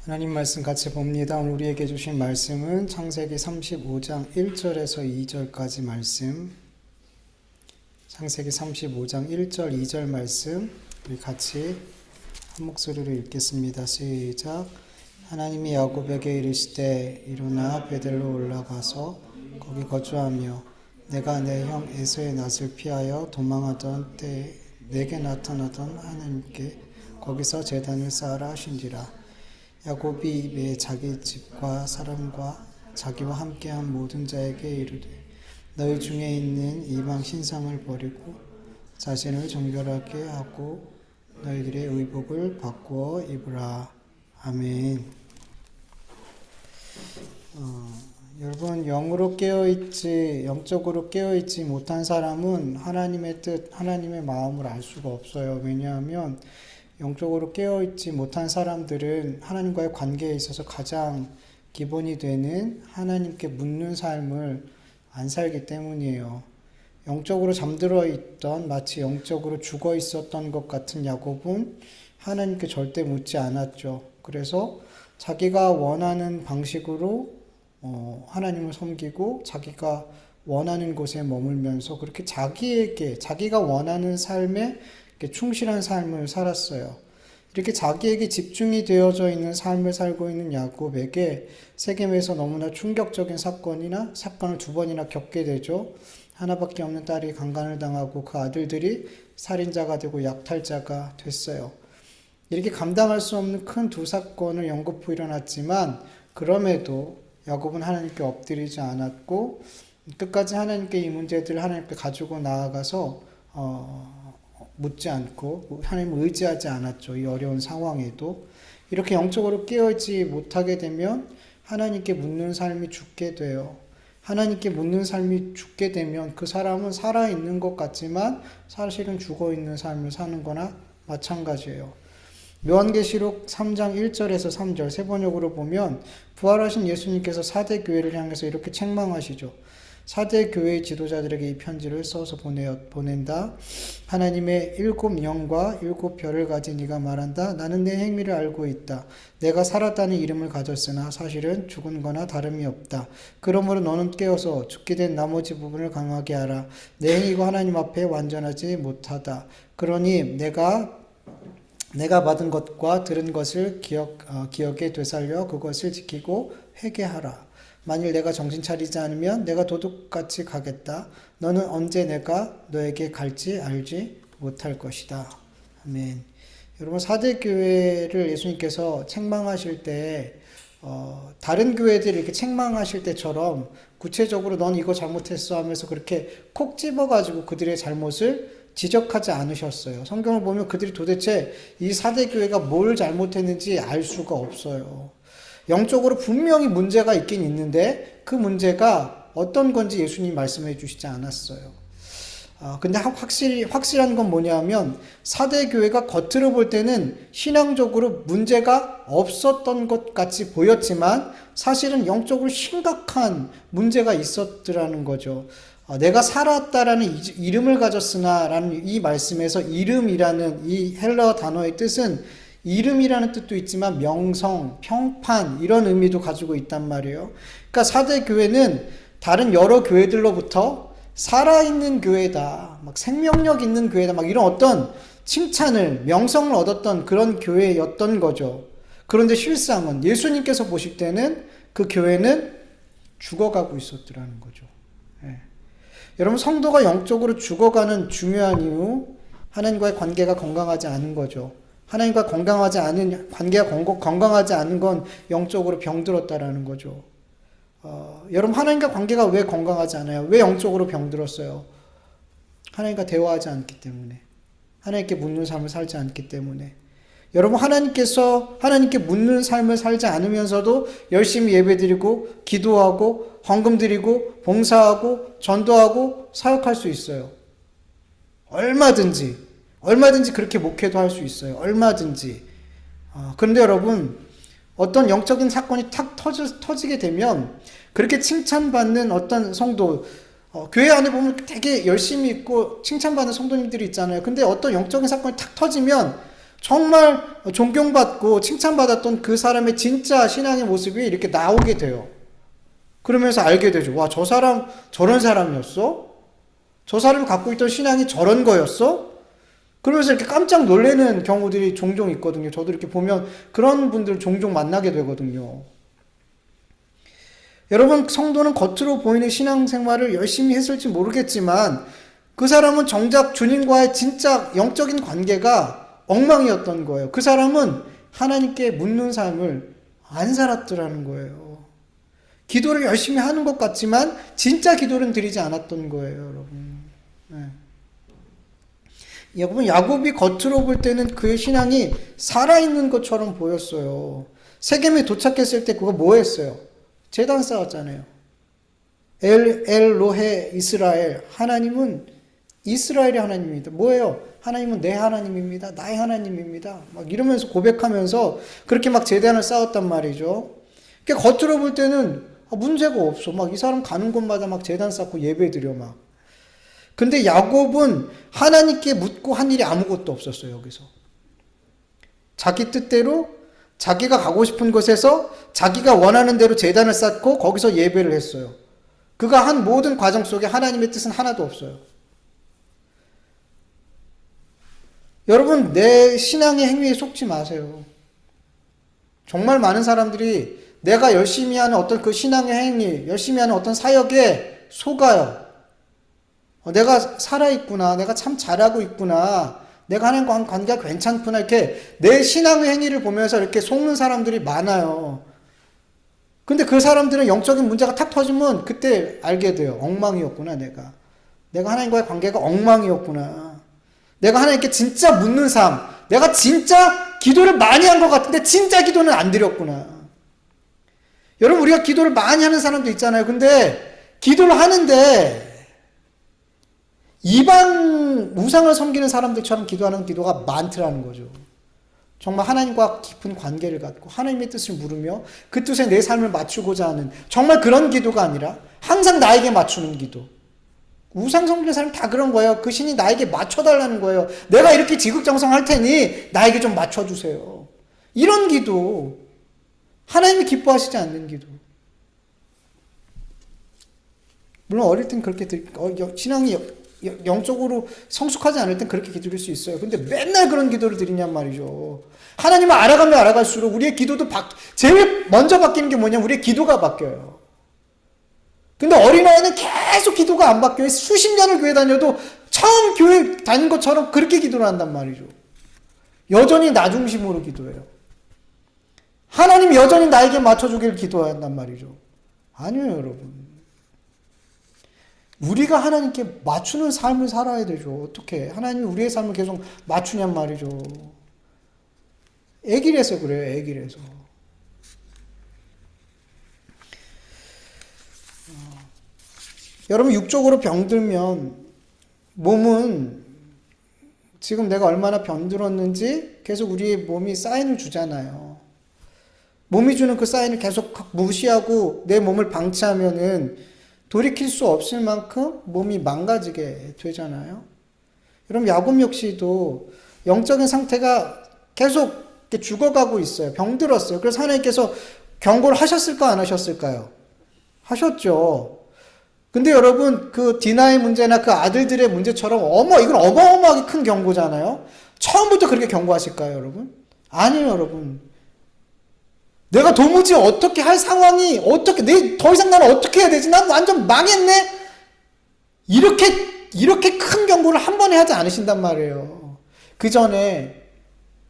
하나님 말씀 같이 봅니다. 오늘 우리에게 주신 말씀은 창세기 35장 1절에서 2절까지 말씀. 창세기 35장 1절 2절 말씀 우리 같이 한 목소리로 읽겠습니다. 시작. 하나님이 야곱에게 이르시되 일어나 베델로 올라가서 거기 거주하며 내가 내 형 에서의 낯을 피하여 도망하던 때에 내게 나타나던 하나님께 거기서 제단을 쌓으라 하신지라. 야곱이 입에 자기 집과 사람과 자기와 함께한 모든 자에게 이르되 너희 중에 있는 이방 신상을 버리고 자신을 정결하게 하고 너희들의 의복을 바꾸어 입으라. 아멘. 여러분, 영적으로 깨어있지 못한 사람은 하나님의 뜻, 하나님의 마음을 알 수가 없어요. 왜냐하면 영적으로 깨어있지 못한 사람들은 하나님과의 관계에 있어서 가장 기본이 되는 하나님께 묻는 삶을 안 살기 때문이에요. 영적으로 잠들어 있던, 마치 영적으로 죽어 있었던 것 같은 야곱은 하나님께 절대 묻지 않았죠. 그래서 자기가 원하는 방식으로 하나님을 섬기고 자기가 원하는 곳에 머물면서 그렇게 자기가 원하는 삶에 충실한 삶을 살았어요. 이렇게 자기에게 집중이 되어져 있는 삶을 살고 있는 야곱에게 세겜에서 너무나 충격적인 사건을 두 번이나 겪게 되죠. 하나밖에 없는 딸이 강간을 당하고 그 아들들이 살인자가 되고 약탈자가 됐어요. 이렇게 감당할 수 없는 큰 두 사건을 연거푸 일어났지만 그럼에도 야곱은 하나님께 엎드리지 않았고 끝까지 하나님께 이 문제들을 하나님께 가지고 나아가서 묻지 않고 하나님을 의지하지 않았죠. 이 어려운 상황에도. 이렇게 영적으로 깨어있지 못하게 되면 하나님께 묻는 삶이 죽게 돼요. 하나님께 묻는 삶이 죽게 되면 그 사람은 살아있는 것 같지만 사실은 죽어있는 삶을 사는 거나 마찬가지예요. 요한계시록 3장 1절에서 3절 세 번역으로 보면 부활하신 예수님께서 사대 교회를 향해서 이렇게 책망하시죠. 사대 교회의 지도자들에게 이 편지를 써서 보낸다. 하나님의 7 영과 7 별을 가진 네가 말한다. 나는 내 행위를 알고 있다. 내가 살았다는 이름을 가졌으나 사실은 죽은 거나 다름이 없다. 그러므로 너는 깨어서 죽게 된 나머지 부분을 강하게 하라. 내 행위가 하나님 앞에 완전하지 못하다. 그러니 내가 받은 것과 들은 것을 기억에 되살려 그것을 지키고 회개하라. 만일 내가 정신 차리지 않으면 내가 도둑같이 가겠다. 너는 언제 내가 너에게 갈지 알지 못할 것이다. 아멘. 여러분, 사대교회를 예수님께서 책망하실 때 다른 교회들을 이렇게 책망하실 때처럼 구체적으로 넌 이거 잘못했어 하면서 그렇게 콕 집어가지고 그들의 잘못을 지적하지 않으셨어요. 성경을 보면 그들이 도대체 이 사대교회가 뭘 잘못했는지 알 수가 없어요. 영적으로 분명히 문제가 있긴 있는데 그 문제가 어떤 건지 예수님이 말씀해 주시지 않았어요. 근데 확실한 건 뭐냐면 사대교회가 겉으로 볼 때는 신앙적으로 문제가 없었던 것 같이 보였지만 사실은 영적으로 심각한 문제가 있었더라는 거죠. 내가 살았다라는 이름을 가졌으나 라는 이 말씀에서 이름이라는 이 헬라어 단어의 뜻은 이름이라는 뜻도 있지만 명성, 평판 이런 의미도 가지고 있단 말이에요. 그러니까 사대 교회는 다른 여러 교회들로부터 살아있는 교회다, 막 생명력 있는 교회다, 막 이런 어떤 칭찬을, 명성을 얻었던 그런 교회였던 거죠. 그런데 실상은 예수님께서 보실 때는 그 교회는 죽어가고 있었더라는 거죠. 여러분, 성도가 영적으로 죽어가는 중요한 이유, 하나님과의 관계가 건강하지 않은 거죠. 하나님과 관계가 건강하지 않은 건 영적으로 병들었다라는 거죠. 여러분, 하나님과 관계가 왜 건강하지 않아요? 왜 영적으로 병들었어요? 하나님과 대화하지 않기 때문에. 하나님께 묻는 삶을 살지 않기 때문에. 여러분, 하나님께 묻는 삶을 살지 않으면서도 열심히 예배드리고 기도하고 헌금 드리고 봉사하고 전도하고 사역할 수 있어요. 얼마든지 그렇게 목회도 할 수 있어요. 얼마든지. 그런데 여러분, 어떤 영적인 사건이 탁 터지게 되면 그렇게 칭찬받는 어떤 성도, 교회 안에 보면 되게 열심히 있고 칭찬받는 성도님들이 있잖아요. 근데 어떤 영적인 사건이 탁 터지면 정말 존경받고 칭찬받았던 그 사람의 진짜 신앙의 모습이 이렇게 나오게 돼요. 그러면서 알게 되죠. 와, 저 사람 저런 사람이었어? 저 사람이 갖고 있던 신앙이 저런 거였어? 그러면서 이렇게 깜짝 놀라는 경우들이 종종 있거든요. 저도 이렇게 보면 그런 분들 종종 만나게 되거든요. 여러분, 성도는 겉으로 보이는 신앙생활을 열심히 했을지 모르겠지만 그 사람은 정작 주님과의 진짜 영적인 관계가 엉망이었던 거예요. 그 사람은 하나님께 묻는 삶을 안 살았더라는 거예요. 기도를 열심히 하는 것 같지만 진짜 기도는 드리지 않았던 거예요, 여러분. 네. 여러분, 야곱이 겉으로 볼 때는 그의 신앙이 살아있는 것처럼 보였어요. 세겜에 도착했을 때 그거 뭐 했어요? 제단 쌓았잖아요. 엘로헤 이스라엘. 하나님은 이스라엘의 하나님입니다. 뭐예요? 하나님은 내 하나님입니다. 나의 하나님입니다. 막 이러면서 고백하면서 그렇게 막 제단을 쌓았단 말이죠. 그러니까 겉으로 볼 때는 문제가 없어. 막 이 사람 가는 곳마다 막 제단 쌓고 예배 드려 막. 근데 야곱은 하나님께 묻고 한 일이 아무것도 없었어요, 여기서. 자기 뜻대로 자기가 가고 싶은 곳에서 자기가 원하는 대로 제단을 쌓고 거기서 예배를 했어요. 그가 한 모든 과정 속에 하나님의 뜻은 하나도 없어요. 여러분, 내 신앙의 행위에 속지 마세요. 정말 많은 사람들이 내가 열심히 하는 어떤 그 신앙의 행위, 열심히 하는 어떤 사역에 속아요. 내가 살아있구나. 내가 참 잘하고 있구나. 내가 하는 관계가 괜찮구나. 이렇게 내 신앙의 행위를 보면서 이렇게 속는 사람들이 많아요. 근데 그 사람들은 영적인 문제가 탁 터지면 그때 알게 돼요. 엉망이었구나, 내가. 내가 하나님과의 관계가 엉망이었구나. 내가 하나님께 진짜 묻는 삶. 내가 진짜 기도를 많이 한 것 같은데 진짜 기도는 안 드렸구나. 여러분, 우리가 기도를 많이 하는 사람도 있잖아요. 근데 기도를 하는데 이방 우상을 섬기는 사람들처럼 기도하는 기도가 많더라는 거죠. 정말 하나님과 깊은 관계를 갖고 하나님의 뜻을 물으며 그 뜻에 내 삶을 맞추고자 하는 정말 그런 기도가 아니라 항상 나에게 맞추는 기도. 우상 섬기는 사람이 다 그런 거예요. 그 신이 나에게 맞춰달라는 거예요. 내가 이렇게 지극정성할 테니 나에게 좀 맞춰주세요. 이런 기도. 하나님이 기뻐하시지 않는 기도. 물론 어릴 땐 그렇게 신앙이 영적으로 성숙하지 않을 땐 그렇게 기도할 수 있어요. 근데 맨날 그런 기도를 드리냔 말이죠. 하나님을 알아가면 알아갈수록 우리의 기도도 제일 먼저 바뀌는 게 뭐냐면 우리의 기도가 바뀌어요. 근데 어린아이는 계속 기도가 안 바뀌어요. 수십 년을 교회 다녀도 처음 교회 다닌 것처럼 그렇게 기도를 한단 말이죠. 여전히 나 중심으로 기도해요. 하나님 여전히 나에게 맞춰주길 기도한단 말이죠. 아니에요, 여러분. 우리가 하나님께 맞추는 삶을 살아야 되죠. 어떻게? 하나님이 우리의 삶을 계속 맞추냔 말이죠. 애길해서 그래요. 애길해서. 여러분, 육적으로 병들면 몸은 지금 내가 얼마나 병들었는지 계속 우리의 몸이 사인을 주잖아요. 몸이 주는 그 사인을 계속 무시하고 내 몸을 방치하면은 돌이킬 수 없을 만큼 몸이 망가지게 되잖아요. 여러분, 야곱 역시도 영적인 상태가 계속 죽어가고 있어요. 병들었어요. 그래서 하나님께서 경고를 하셨을까 안 하셨을까요? 하셨죠. 근데 여러분, 그 디나의 문제나 그 아들들의 문제처럼 이건 어마어마하게 큰 경고잖아요. 처음부터 그렇게 경고하실까요, 여러분? 아니에요, 여러분. 내가 도무지 어떻게 할 상황이 더 이상 나는 어떻게 해야 되지? 난 완전 망했네? 이렇게 큰 경고를 한 번에 하지 않으신단 말이에요. 그 전에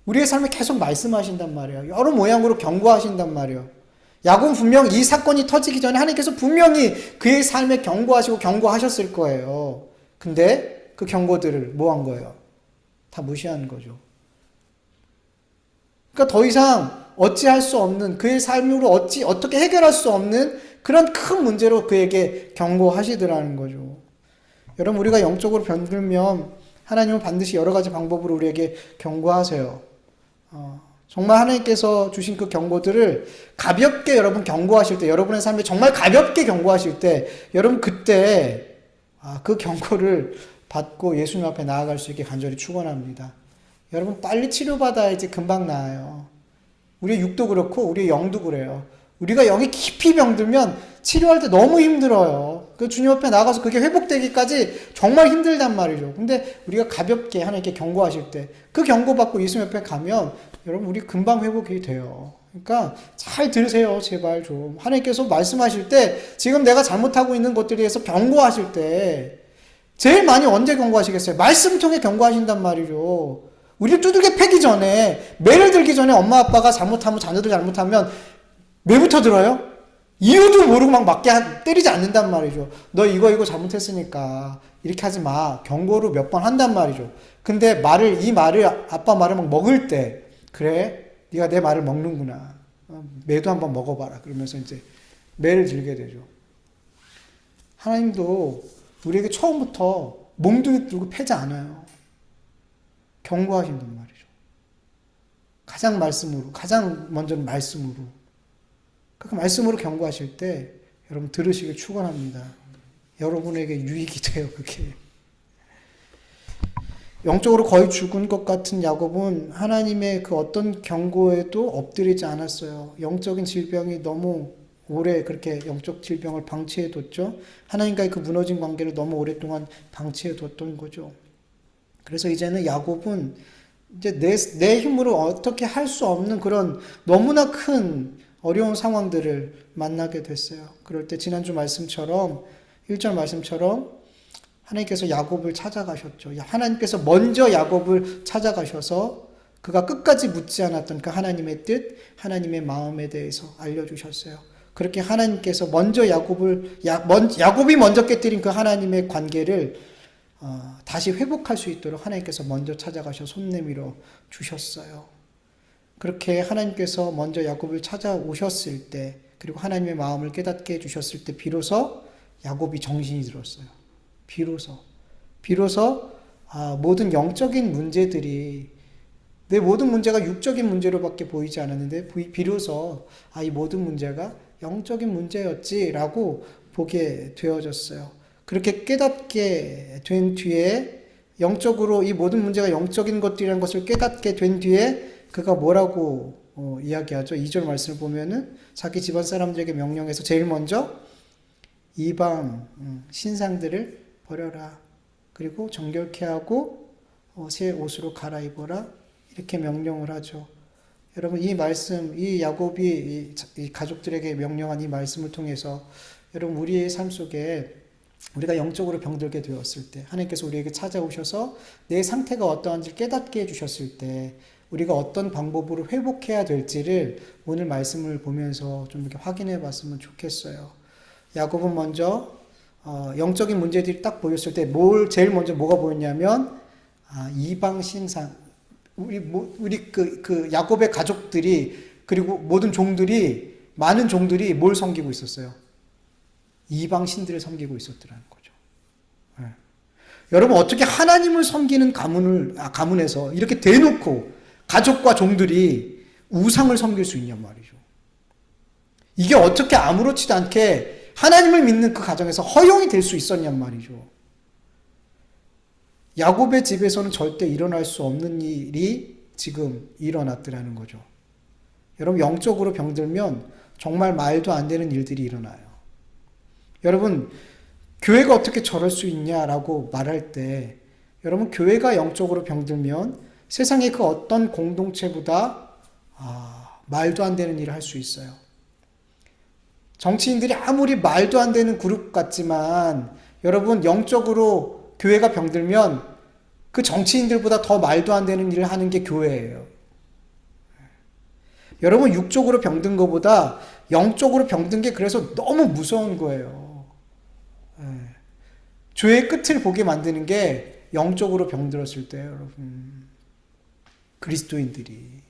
우리의 삶에 계속 말씀하신단 말이에요. 여러 모양으로 경고하신단 말이에요. 야곱은 분명 이 사건이 터지기 전에 하나님께서 분명히 그의 삶에 경고하시고 경고하셨을 거예요. 근데 그 경고들을 뭐 한 거예요? 다 무시한 거죠. 그러니까 더 이상 어찌할 수 없는 그의 삶으로 어떻게 해결할 수 없는 그런 큰 문제로 그에게 경고하시더라는 거죠. 여러분, 우리가 영적으로 병들면 하나님은 반드시 여러 가지 방법으로 우리에게 경고하세요. 정말 하나님께서 주신 그 경고들을 가볍게 여러분 경고하실 때, 여러분의 삶에 정말 가볍게 경고하실 때, 여러분 그때 그 경고를 받고 예수님 앞에 나아갈 수 있게 간절히 축원합니다. 여러분 빨리 치료받아야지 금방 나아요. 우리의 육도 그렇고 우리의 영도 그래요. 우리가 영이 깊이 병들면 치료할 때 너무 힘들어요. 그 주님 앞에 나가서 그게 회복되기까지 정말 힘들단 말이죠. 근데 우리가 가볍게 하나님께 경고하실 때 그 경고받고 예수님 앞에 가면 여러분 우리 금방 회복이 돼요. 그러니까 잘 들으세요. 제발 좀. 하나님께서 말씀하실 때 지금 내가 잘못하고 있는 것들에 대해서 경고하실 때 제일 많이 언제 경고하시겠어요? 말씀 통해 경고하신단 말이죠. 우리를 두들겨 패기 전에, 매를 들기 전에 엄마 아빠가 잘못하면, 자녀들 잘못하면 매부터 들어요? 이유도 모르고 막 맞게 때리지 않는단 말이죠. 너 이거 잘못했으니까 이렇게 하지 마. 경고를 몇 번 한단 말이죠. 근데 이 말을 아빠 말을 막 먹을 때 그래 네가 내 말을 먹는구나. 매도 한번 먹어봐라. 그러면서 이제 매를 들게 되죠. 하나님도 우리에게 처음부터 몽둥이 들고 패지 않아요. 경고하신단 말이죠. 가장 먼저는 말씀으로. 그 말씀으로 경고하실 때 여러분 들으시길 축원합니다. 여러분에게 유익이 돼요, 그게. 영적으로 거의 죽은 것 같은 야곱은 하나님의 그 어떤 경고에도 엎드리지 않았어요. 영적인 질병이 너무 오래 그렇게 영적 질병을 방치해뒀죠. 하나님과의 그 무너진 관계를 너무 오랫동안 방치해뒀던 거죠. 그래서 이제는 야곱은 이제 내 힘으로 어떻게 할 수 없는 그런 너무나 큰 어려운 상황들을 만나게 됐어요. 그럴 때 지난주 말씀처럼 1절 말씀처럼 하나님께서 야곱을 찾아가셨죠. 하나님께서 먼저 야곱을 찾아가셔서 그가 끝까지 묻지 않았던 그 하나님의 뜻, 하나님의 마음에 대해서 알려주셨어요. 그렇게 하나님께서 먼저 야곱이 먼저 깨뜨린 그 하나님의 관계를 다시 회복할 수 있도록 하나님께서 먼저 찾아가셔 손 내밀어 주셨어요. 그렇게 하나님께서 먼저 야곱을 찾아오셨을 때, 그리고 하나님의 마음을 깨닫게 해주셨을 때 비로소 야곱이 정신이 들었어요. 비로소 모든 영적인 문제들이, 내 모든 문제가 육적인 문제로밖에 보이지 않았는데 비로소 이 모든 문제가 영적인 문제였지라고 보게 되어졌어요. 그렇게 깨닫게 된 뒤에, 영적으로 이 모든 문제가 영적인 것들이라는 것을 깨닫게 된 뒤에 그가 뭐라고 이야기하죠? 2절 말씀을 보면은 자기 집안 사람들에게 명령해서 제일 먼저 이방 신상들을 버려라. 그리고 정결케 하고 새 옷으로 갈아입어라. 이렇게 명령을 하죠. 여러분 이 말씀, 이 야곱이 이 가족들에게 명령한 이 말씀을 통해서 여러분 우리의 삶 속에 우리가 영적으로 병들게 되었을 때, 하나님께서 우리에게 찾아오셔서 내 상태가 어떠한지 깨닫게 해주셨을 때 우리가 어떤 방법으로 회복해야 될지를 오늘 말씀을 보면서 좀 이렇게 확인해 봤으면 좋겠어요. 야곱은 먼저 영적인 문제들이 딱 보였을 때 제일 먼저 뭐가 보였냐면 이방 신상, 우리 그 야곱의 가족들이, 그리고 모든 종들이, 많은 종들이 뭘 섬기고 있었어요? 이방 신들을 섬기고 있었더라는 거죠. 네. 여러분 어떻게 하나님을 섬기는 가문에서 이렇게 대놓고 가족과 종들이 우상을 섬길 수 있냔 말이죠. 이게 어떻게 아무렇지도 않게 하나님을 믿는 그 가정에서 허용이 될 수 있었냔 말이죠. 야곱의 집에서는 절대 일어날 수 없는 일이 지금 일어났더라는 거죠. 여러분 영적으로 병들면 정말 말도 안 되는 일들이 일어나요. 여러분 교회가 어떻게 저럴 수 있냐라고 말할 때, 여러분 교회가 영적으로 병들면 세상의 그 어떤 공동체보다 말도 안 되는 일을 할 수 있어요. 정치인들이 아무리 말도 안 되는 그룹 같지만 여러분 영적으로 교회가 병들면 그 정치인들보다 더 말도 안 되는 일을 하는 게 교회예요. 여러분 육적으로 병든 것보다 영적으로 병든 게 그래서 너무 무서운 거예요. 죄의 끝을 보게 만드는 게 영적으로 병들었을 때예요, 여러분. 그리스도인들이.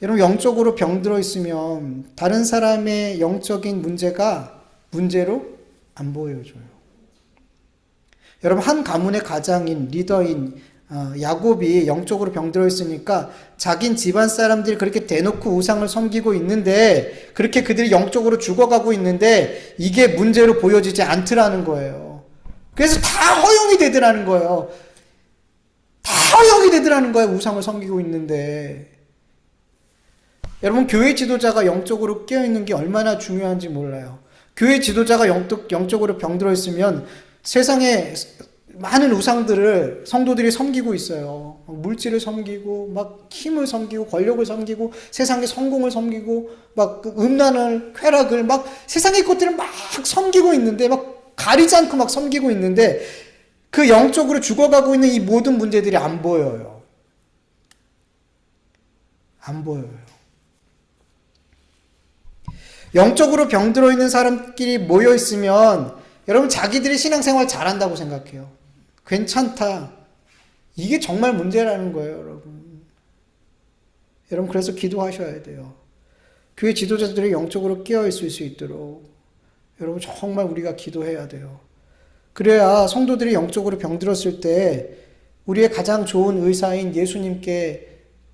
여러분 영적으로 병들어 있으면 다른 사람의 영적인 문제로 안 보여줘요. 여러분 한 가문의 가장인 리더인 야곱이 영적으로 병들어 있으니까 자긴 집안 사람들이 그렇게 대놓고 우상을 섬기고 있는데, 그렇게 그들이 영적으로 죽어가고 있는데 이게 문제로 보여지지 않더라는 거예요. 그래서 다 허용이 되더라는 거예요. 되더라는 거예요. 우상을 섬기고 있는데. 여러분, 교회 지도자가 영적으로 깨어있는 게 얼마나 중요한지 몰라요. 교회 지도자가 영적으로 병들어 있으면 세상에 많은 우상들을 성도들이 섬기고 있어요. 물질을 섬기고, 막 힘을 섬기고, 권력을 섬기고, 세상의 성공을 섬기고, 막 음란을, 쾌락을, 막 세상의 것들을 막 섬기고 있는데, 막 가리지 않고 막 섬기고 있는데, 그 영적으로 죽어가고 있는 이 모든 문제들이 안 보여요. 안 보여요. 영적으로 병들어 있는 사람끼리 모여 있으면 여러분 자기들이 신앙생활 잘한다고 생각해요. 괜찮다. 이게 정말 문제라는 거예요, 여러분. 여러분 그래서 기도하셔야 돼요. 교회 지도자들이 영적으로 깨어 있을 수 있도록 여러분 정말 우리가 기도해야 돼요. 그래야 성도들이 영적으로 병들었을 때 우리의 가장 좋은 의사인 예수님께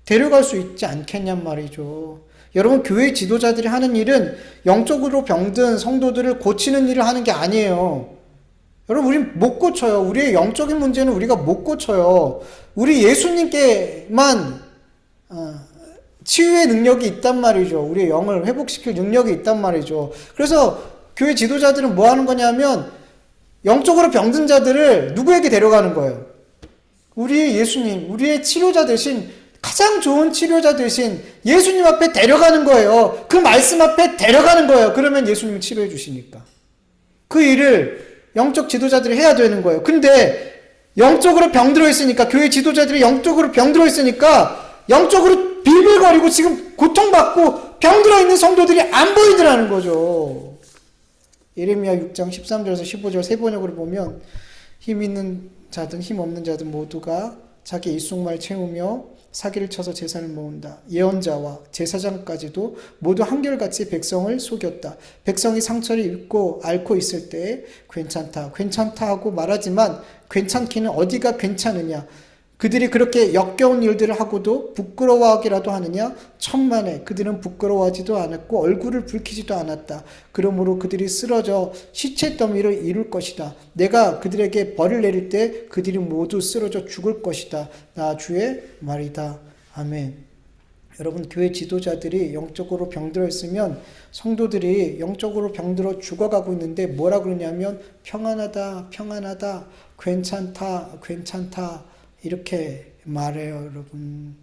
데려갈 수 있지 않겠냔 말이죠. 여러분 교회 지도자들이 하는 일은 영적으로 병든 성도들을 고치는 일을 하는 게 아니에요. 여러분 우리 못 고쳐요. 우리의 영적인 문제는 우리가 못 고쳐요. 우리 예수님께만 치유의 능력이 있단 말이죠. 우리의 영을 회복시킬 능력이 있단 말이죠. 그래서 교회 지도자들은 뭐 하는 거냐면 영적으로 병든 자들을 누구에게 데려가는 거예요? 우리의 예수님, 우리의 치료자 대신 가장 좋은 치료자 대신 예수님 앞에 데려가는 거예요. 그 말씀 앞에 데려가는 거예요. 그러면 예수님이 치료해 주시니까. 그 일을 영적 지도자들이 해야 되는 거예요. 근데 영적으로 병들어 있으니까, 교회 지도자들이 영적으로 병들어 있으니까 영적으로 빌빌거리고 지금 고통받고 병들어 있는 성도들이 안 보이더라는 거죠. 예레미야 6장 13절에서 15절 세 번역으로 보면 힘 있는 자든 힘 없는 자든 모두가 자기 일속말 채우며 사기를 쳐서 재산을 모은다. 예언자와 제사장까지도 모두 한결같이 백성을 속였다. 백성이 상처를 입고 앓고 있을 때 괜찮다, 괜찮다 하고 말하지만 괜찮기는 어디가 괜찮으냐. 그들이 그렇게 역겨운 일들을 하고도 부끄러워하기라도 하느냐? 천만에 그들은 부끄러워하지도 않았고 얼굴을 붉히지도 않았다. 그러므로 그들이 쓰러져 시체 더미를 이룰 것이다. 내가 그들에게 벌을 내릴 때 그들이 모두 쓰러져 죽을 것이다. 나 주의 말이다. 아멘. 여러분 교회 지도자들이 영적으로 병들어 있으면 성도들이 영적으로 병들어 죽어가고 있는데 뭐라 그러냐면 평안하다, 평안하다, 괜찮다, 괜찮다 이렇게 말해요. 여러분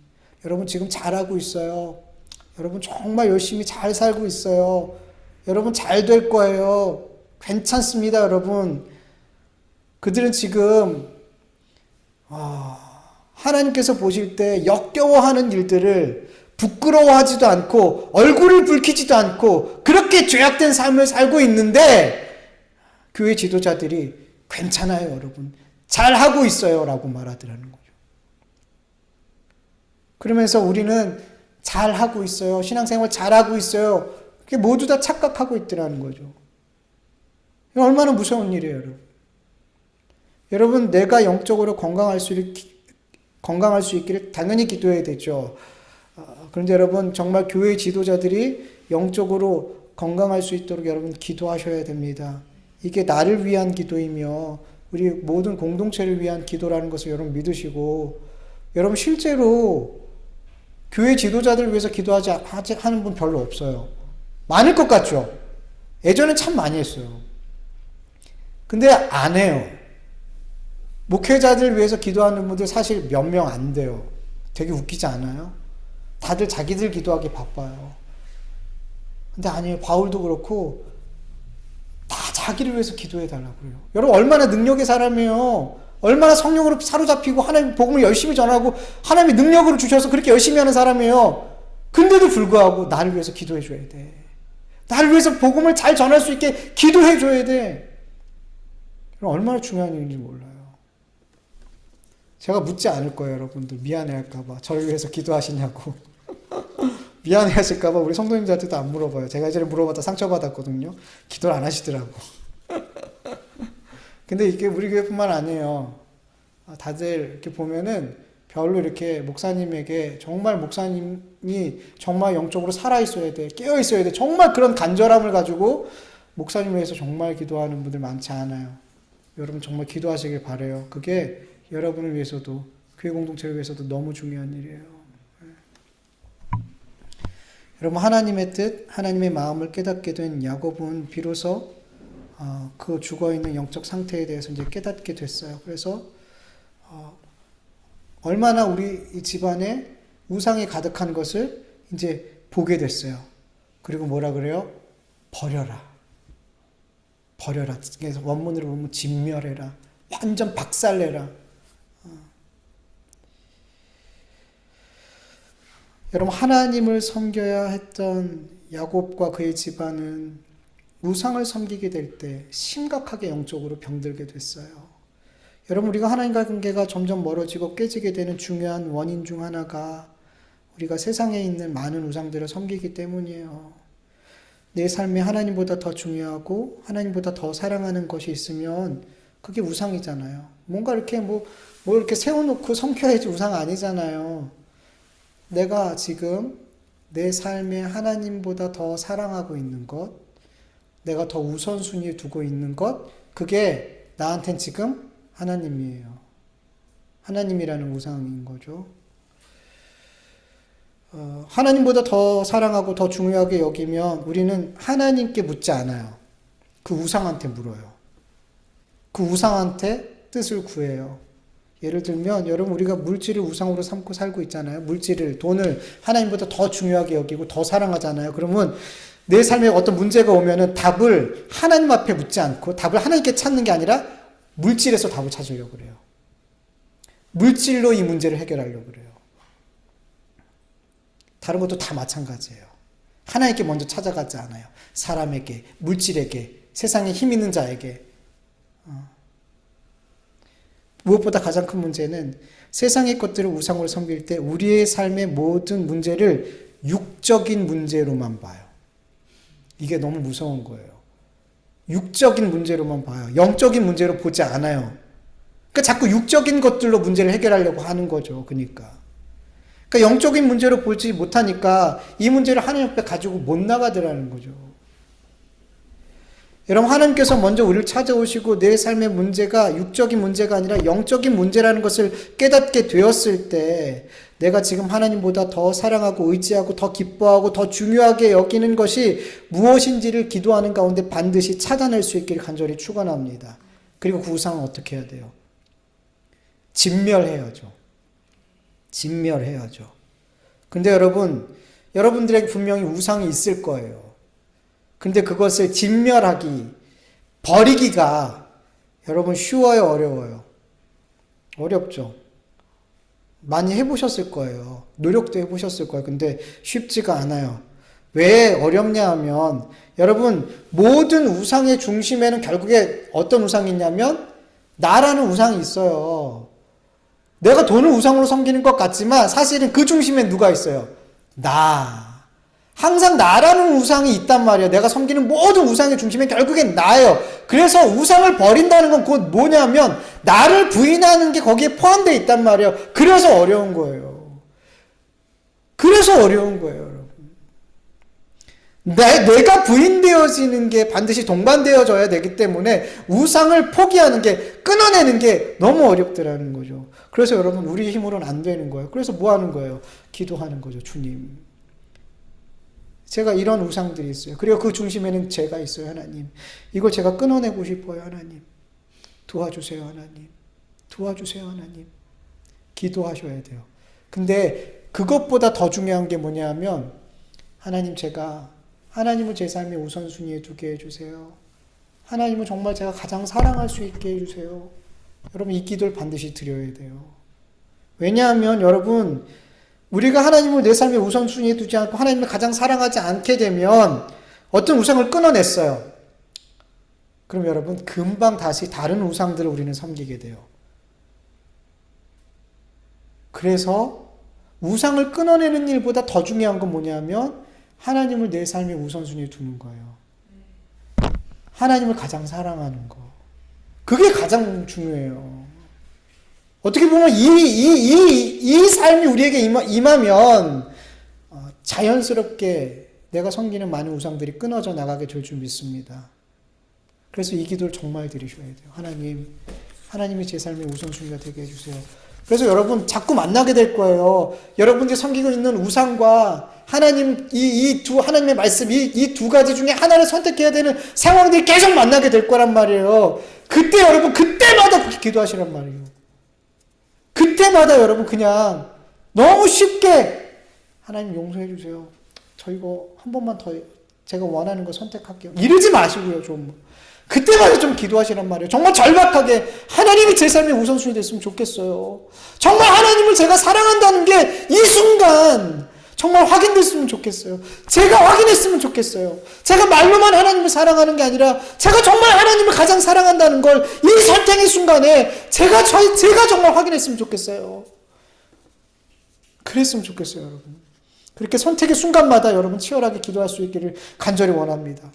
여러분 지금 잘하고 있어요. 여러분 정말 열심히 잘 살고 있어요. 여러분 잘 될 거예요. 괜찮습니다. 여러분 그들은 지금 하나님께서 보실 때 역겨워하는 일들을 부끄러워하지도 않고 얼굴을 붉히지도 않고 그렇게 죄악된 삶을 살고 있는데 교회 지도자들이 괜찮아요. 여러분 잘하고 있어요 라고 말하더라는 거죠. 그러면서 우리는 잘하고 있어요. 신앙생활 잘하고 있어요. 그게 모두 다 착각하고 있더라는 거죠. 이거 얼마나 무서운 일이에요. 여러분. 여러분 내가 영적으로 건강할 수 있기를 당연히 기도해야 되죠. 그런데 여러분 정말 교회 지도자들이 영적으로 건강할 수 있도록 여러분 기도하셔야 됩니다. 이게 나를 위한 기도이며 우리 모든 공동체를 위한 기도라는 것을 여러분 믿으시고 여러분 실제로 교회 지도자들을 위해서 기도하지 하는 분 별로 없어요. 많을 것 같죠? 예전엔 참 많이 했어요. 근데 안 해요. 목회자들 위해서 기도하는 분들 사실 몇 명 안 돼요. 되게 웃기지 않아요? 다들 자기들 기도하기 바빠요. 근데 아니에요. 바울도 그렇고 다 자기를 위해서 기도해 달라고 그래요. 여러분 얼마나 능력의 사람이에요. 얼마나 성령으로 사로잡히고 하나님 복음을 열심히 전하고 하나님이 능력으로 주셔서 그렇게 열심히 하는 사람이에요. 근데도 불구하고 나를 위해서 기도해 줘야 돼. 나를 위해서 복음을 잘 전할 수 있게 기도해 줘야 돼. 얼마나 중요한 일인지 몰라요. 제가 묻지 않을 거예요. 여러분들 미안해 할까봐 저를 위해서 기도하시냐고. 미안해 하실까봐 우리 성도님들한테도 안 물어봐요. 제가 예전에 물어봤다 상처받았거든요. 기도를 안 하시더라고. 근데 이게 우리 교회뿐만 아니에요. 다들 이렇게 보면은 별로 이렇게 목사님에게 정말 목사님이 정말 영적으로 살아있어야 돼. 깨어있어야 돼. 정말 그런 간절함을 가지고 목사님을 위해서 정말 기도하는 분들 많지 않아요. 여러분 정말 기도하시길 바라요. 그게 여러분을 위해서도 교회 공동체를 위해서도 너무 중요한 일이에요. 여러분, 하나님의 뜻, 하나님의 마음을 깨닫게 된 야곱은 비로소 그 죽어있는 영적 상태에 대해서 이제 깨닫게 됐어요. 그래서 얼마나 우리 이 집안에 우상이 가득한 것을 이제 보게 됐어요. 그리고 뭐라 그래요? 버려라. 버려라. 그래서 원문으로 보면 진멸해라. 완전 박살내라. 여러분, 하나님을 섬겨야 했던 야곱과 그의 집안은 우상을 섬기게 될 때 심각하게 영적으로 병들게 됐어요. 여러분, 우리가 하나님과의 관계가 점점 멀어지고 깨지게 되는 중요한 원인 중 하나가 우리가 세상에 있는 많은 우상들을 섬기기 때문이에요. 내 삶에 하나님보다 더 중요하고 하나님보다 더 사랑하는 것이 있으면 그게 우상이잖아요. 뭔가 이렇게 뭐 이렇게 세워놓고 섬겨야지 우상 아니잖아요. 내가 지금 내 삶에 하나님보다 더 사랑하고 있는 것, 내가 더 우선순위에 두고 있는 것, 그게 나한텐 지금 하나님이에요. 하나님이라는 우상인 거죠. 하나님보다 더 사랑하고 더 중요하게 여기면 우리는 하나님께 묻지 않아요. 그 우상한테 물어요. 그 우상한테 뜻을 구해요. 예를 들면 여러분, 우리가 물질을 우상으로 삼고 살고 있잖아요. 물질을, 돈을 하나님보다 더 중요하게 여기고 더 사랑하잖아요. 그러면 내 삶에 어떤 문제가 오면은 답을 하나님 앞에 묻지 않고 답을 하나님께 찾는 게 아니라 물질에서 답을 찾으려고 그래요. 물질로 이 문제를 해결하려고 그래요. 다른 것도 다 마찬가지예요. 하나님께 먼저 찾아가지 않아요. 사람에게, 물질에게, 세상에 힘 있는 자에게. 무엇보다 가장 큰 문제는 세상의 것들을 우상으로 섬길 때 우리의 삶의 모든 문제를 육적인 문제로만 봐요. 이게 너무 무서운 거예요. 육적인 문제로만 봐요. 영적인 문제로 보지 않아요. 그러니까 자꾸 육적인 것들로 문제를 해결하려고 하는 거죠. 그러니까 영적인 문제로 보지 못하니까 이 문제를 하나님 앞에 가지고 못 나가더라는 거죠. 여러분, 하나님께서 먼저 우리를 찾아오시고 내 삶의 문제가 육적인 문제가 아니라 영적인 문제라는 것을 깨닫게 되었을 때 내가 지금 하나님보다 더 사랑하고 의지하고 더 기뻐하고 더 중요하게 여기는 것이 무엇인지를 기도하는 가운데 반드시 찾아낼 수 있기를 간절히 축원합니다. 그리고 그 우상은 어떻게 해야 돼요? 진멸해야죠. 진멸해야죠. 근데 여러분들에게 분명히 우상이 있을 거예요. 근데 그것을 진멸하기, 버리기가 여러분 쉬워요, 어려워요? 어렵죠. 많이 해보셨을 거예요. 노력도 해보셨을 거예요. 근데 쉽지가 않아요. 왜 어렵냐 하면 여러분, 모든 우상의 중심에는 결국에 어떤 우상이 있냐면 나라는 우상이 있어요. 내가 돈을 우상으로 섬기는 것 같지만 사실은 그 중심에 누가 있어요? 나. 항상 나라는 우상이 있단 말이에요. 내가 섬기는 모든 우상의 중심에 결국엔 나예요. 그래서 우상을 버린다는 건 곧 뭐냐면 나를 부인하는 게 거기에 포함되어 있단 말이에요. 그래서 어려운 거예요. 그래서 어려운 거예요, 여러분. 내가 부인되어지는 게 반드시 동반되어져야 되기 때문에 우상을 포기하는 게, 끊어내는 게 너무 어렵더라는 거죠. 그래서 여러분, 우리 힘으로는 안 되는 거예요. 그래서 뭐 하는 거예요? 기도하는 거죠. 주님, 제가 이런 우상들이 있어요. 그리고 그 중심에는 제가 있어요. 하나님, 이걸 제가 끊어내고 싶어요. 하나님, 도와주세요. 하나님, 도와주세요. 하나님. 기도하셔야 돼요. 근데 그것보다 더 중요한 게 뭐냐 하면 하나님, 제가 하나님을 제 삶의 우선순위에 두게 해주세요. 하나님을 정말 제가 가장 사랑할 수 있게 해주세요. 여러분, 이 기도를 반드시 드려야 돼요. 왜냐하면 여러분, 우리가 하나님을 내 삶의 우선순위에 두지 않고 하나님을 가장 사랑하지 않게 되면 어떤 우상을 끊어냈어요. 그럼 여러분, 금방 다시 다른 우상들을 우리는 섬기게 돼요. 그래서 우상을 끊어내는 일보다 더 중요한 건 뭐냐면 하나님을 내 삶의 우선순위에 두는 거예요. 하나님을 가장 사랑하는 거. 그게 가장 중요해요. 어떻게 보면 이 삶이 우리에게 임하면 자연스럽게 내가 섬기는 많은 우상들이 끊어져 나가게 될 줄 믿습니다. 그래서 이 기도를 정말 드리셔야 돼요. 하나님, 하나님이 제 삶의 우선순위가 되게 해주세요. 그래서 여러분 자꾸 만나게 될 거예요. 여러분들이 섬기고 있는 우상과 하나님, 이 두, 하나님의 말씀, 이 두 가지 중에 하나를 선택해야 되는 상황들이 계속 만나게 될 거란 말이에요. 그때 여러분, 그때마다 그렇게 기도하시란 말이에요. 그때마다 여러분 그냥 너무 쉽게 하나님 용서해 주세요. 저 이거 한 번만 더 제가 원하는 거 선택할게요. 이러지 마시고요, 좀. 그때마다 좀 기도하시란 말이에요. 정말 절박하게 하나님이 제 삶의 우선순위 됐으면 좋겠어요. 정말 하나님을 제가 사랑한다는 게 이 순간 정말 확인됐으면 좋겠어요. 제가 확인했으면 좋겠어요. 제가 말로만 하나님을 사랑하는 게 아니라 제가 정말 하나님을 가장 사랑한다는 걸 이 선택의 순간에 제가 정말 확인했으면 좋겠어요. 그랬으면 좋겠어요, 여러분. 그렇게 선택의 순간마다 여러분 치열하게 기도할 수 있기를 간절히 원합니다.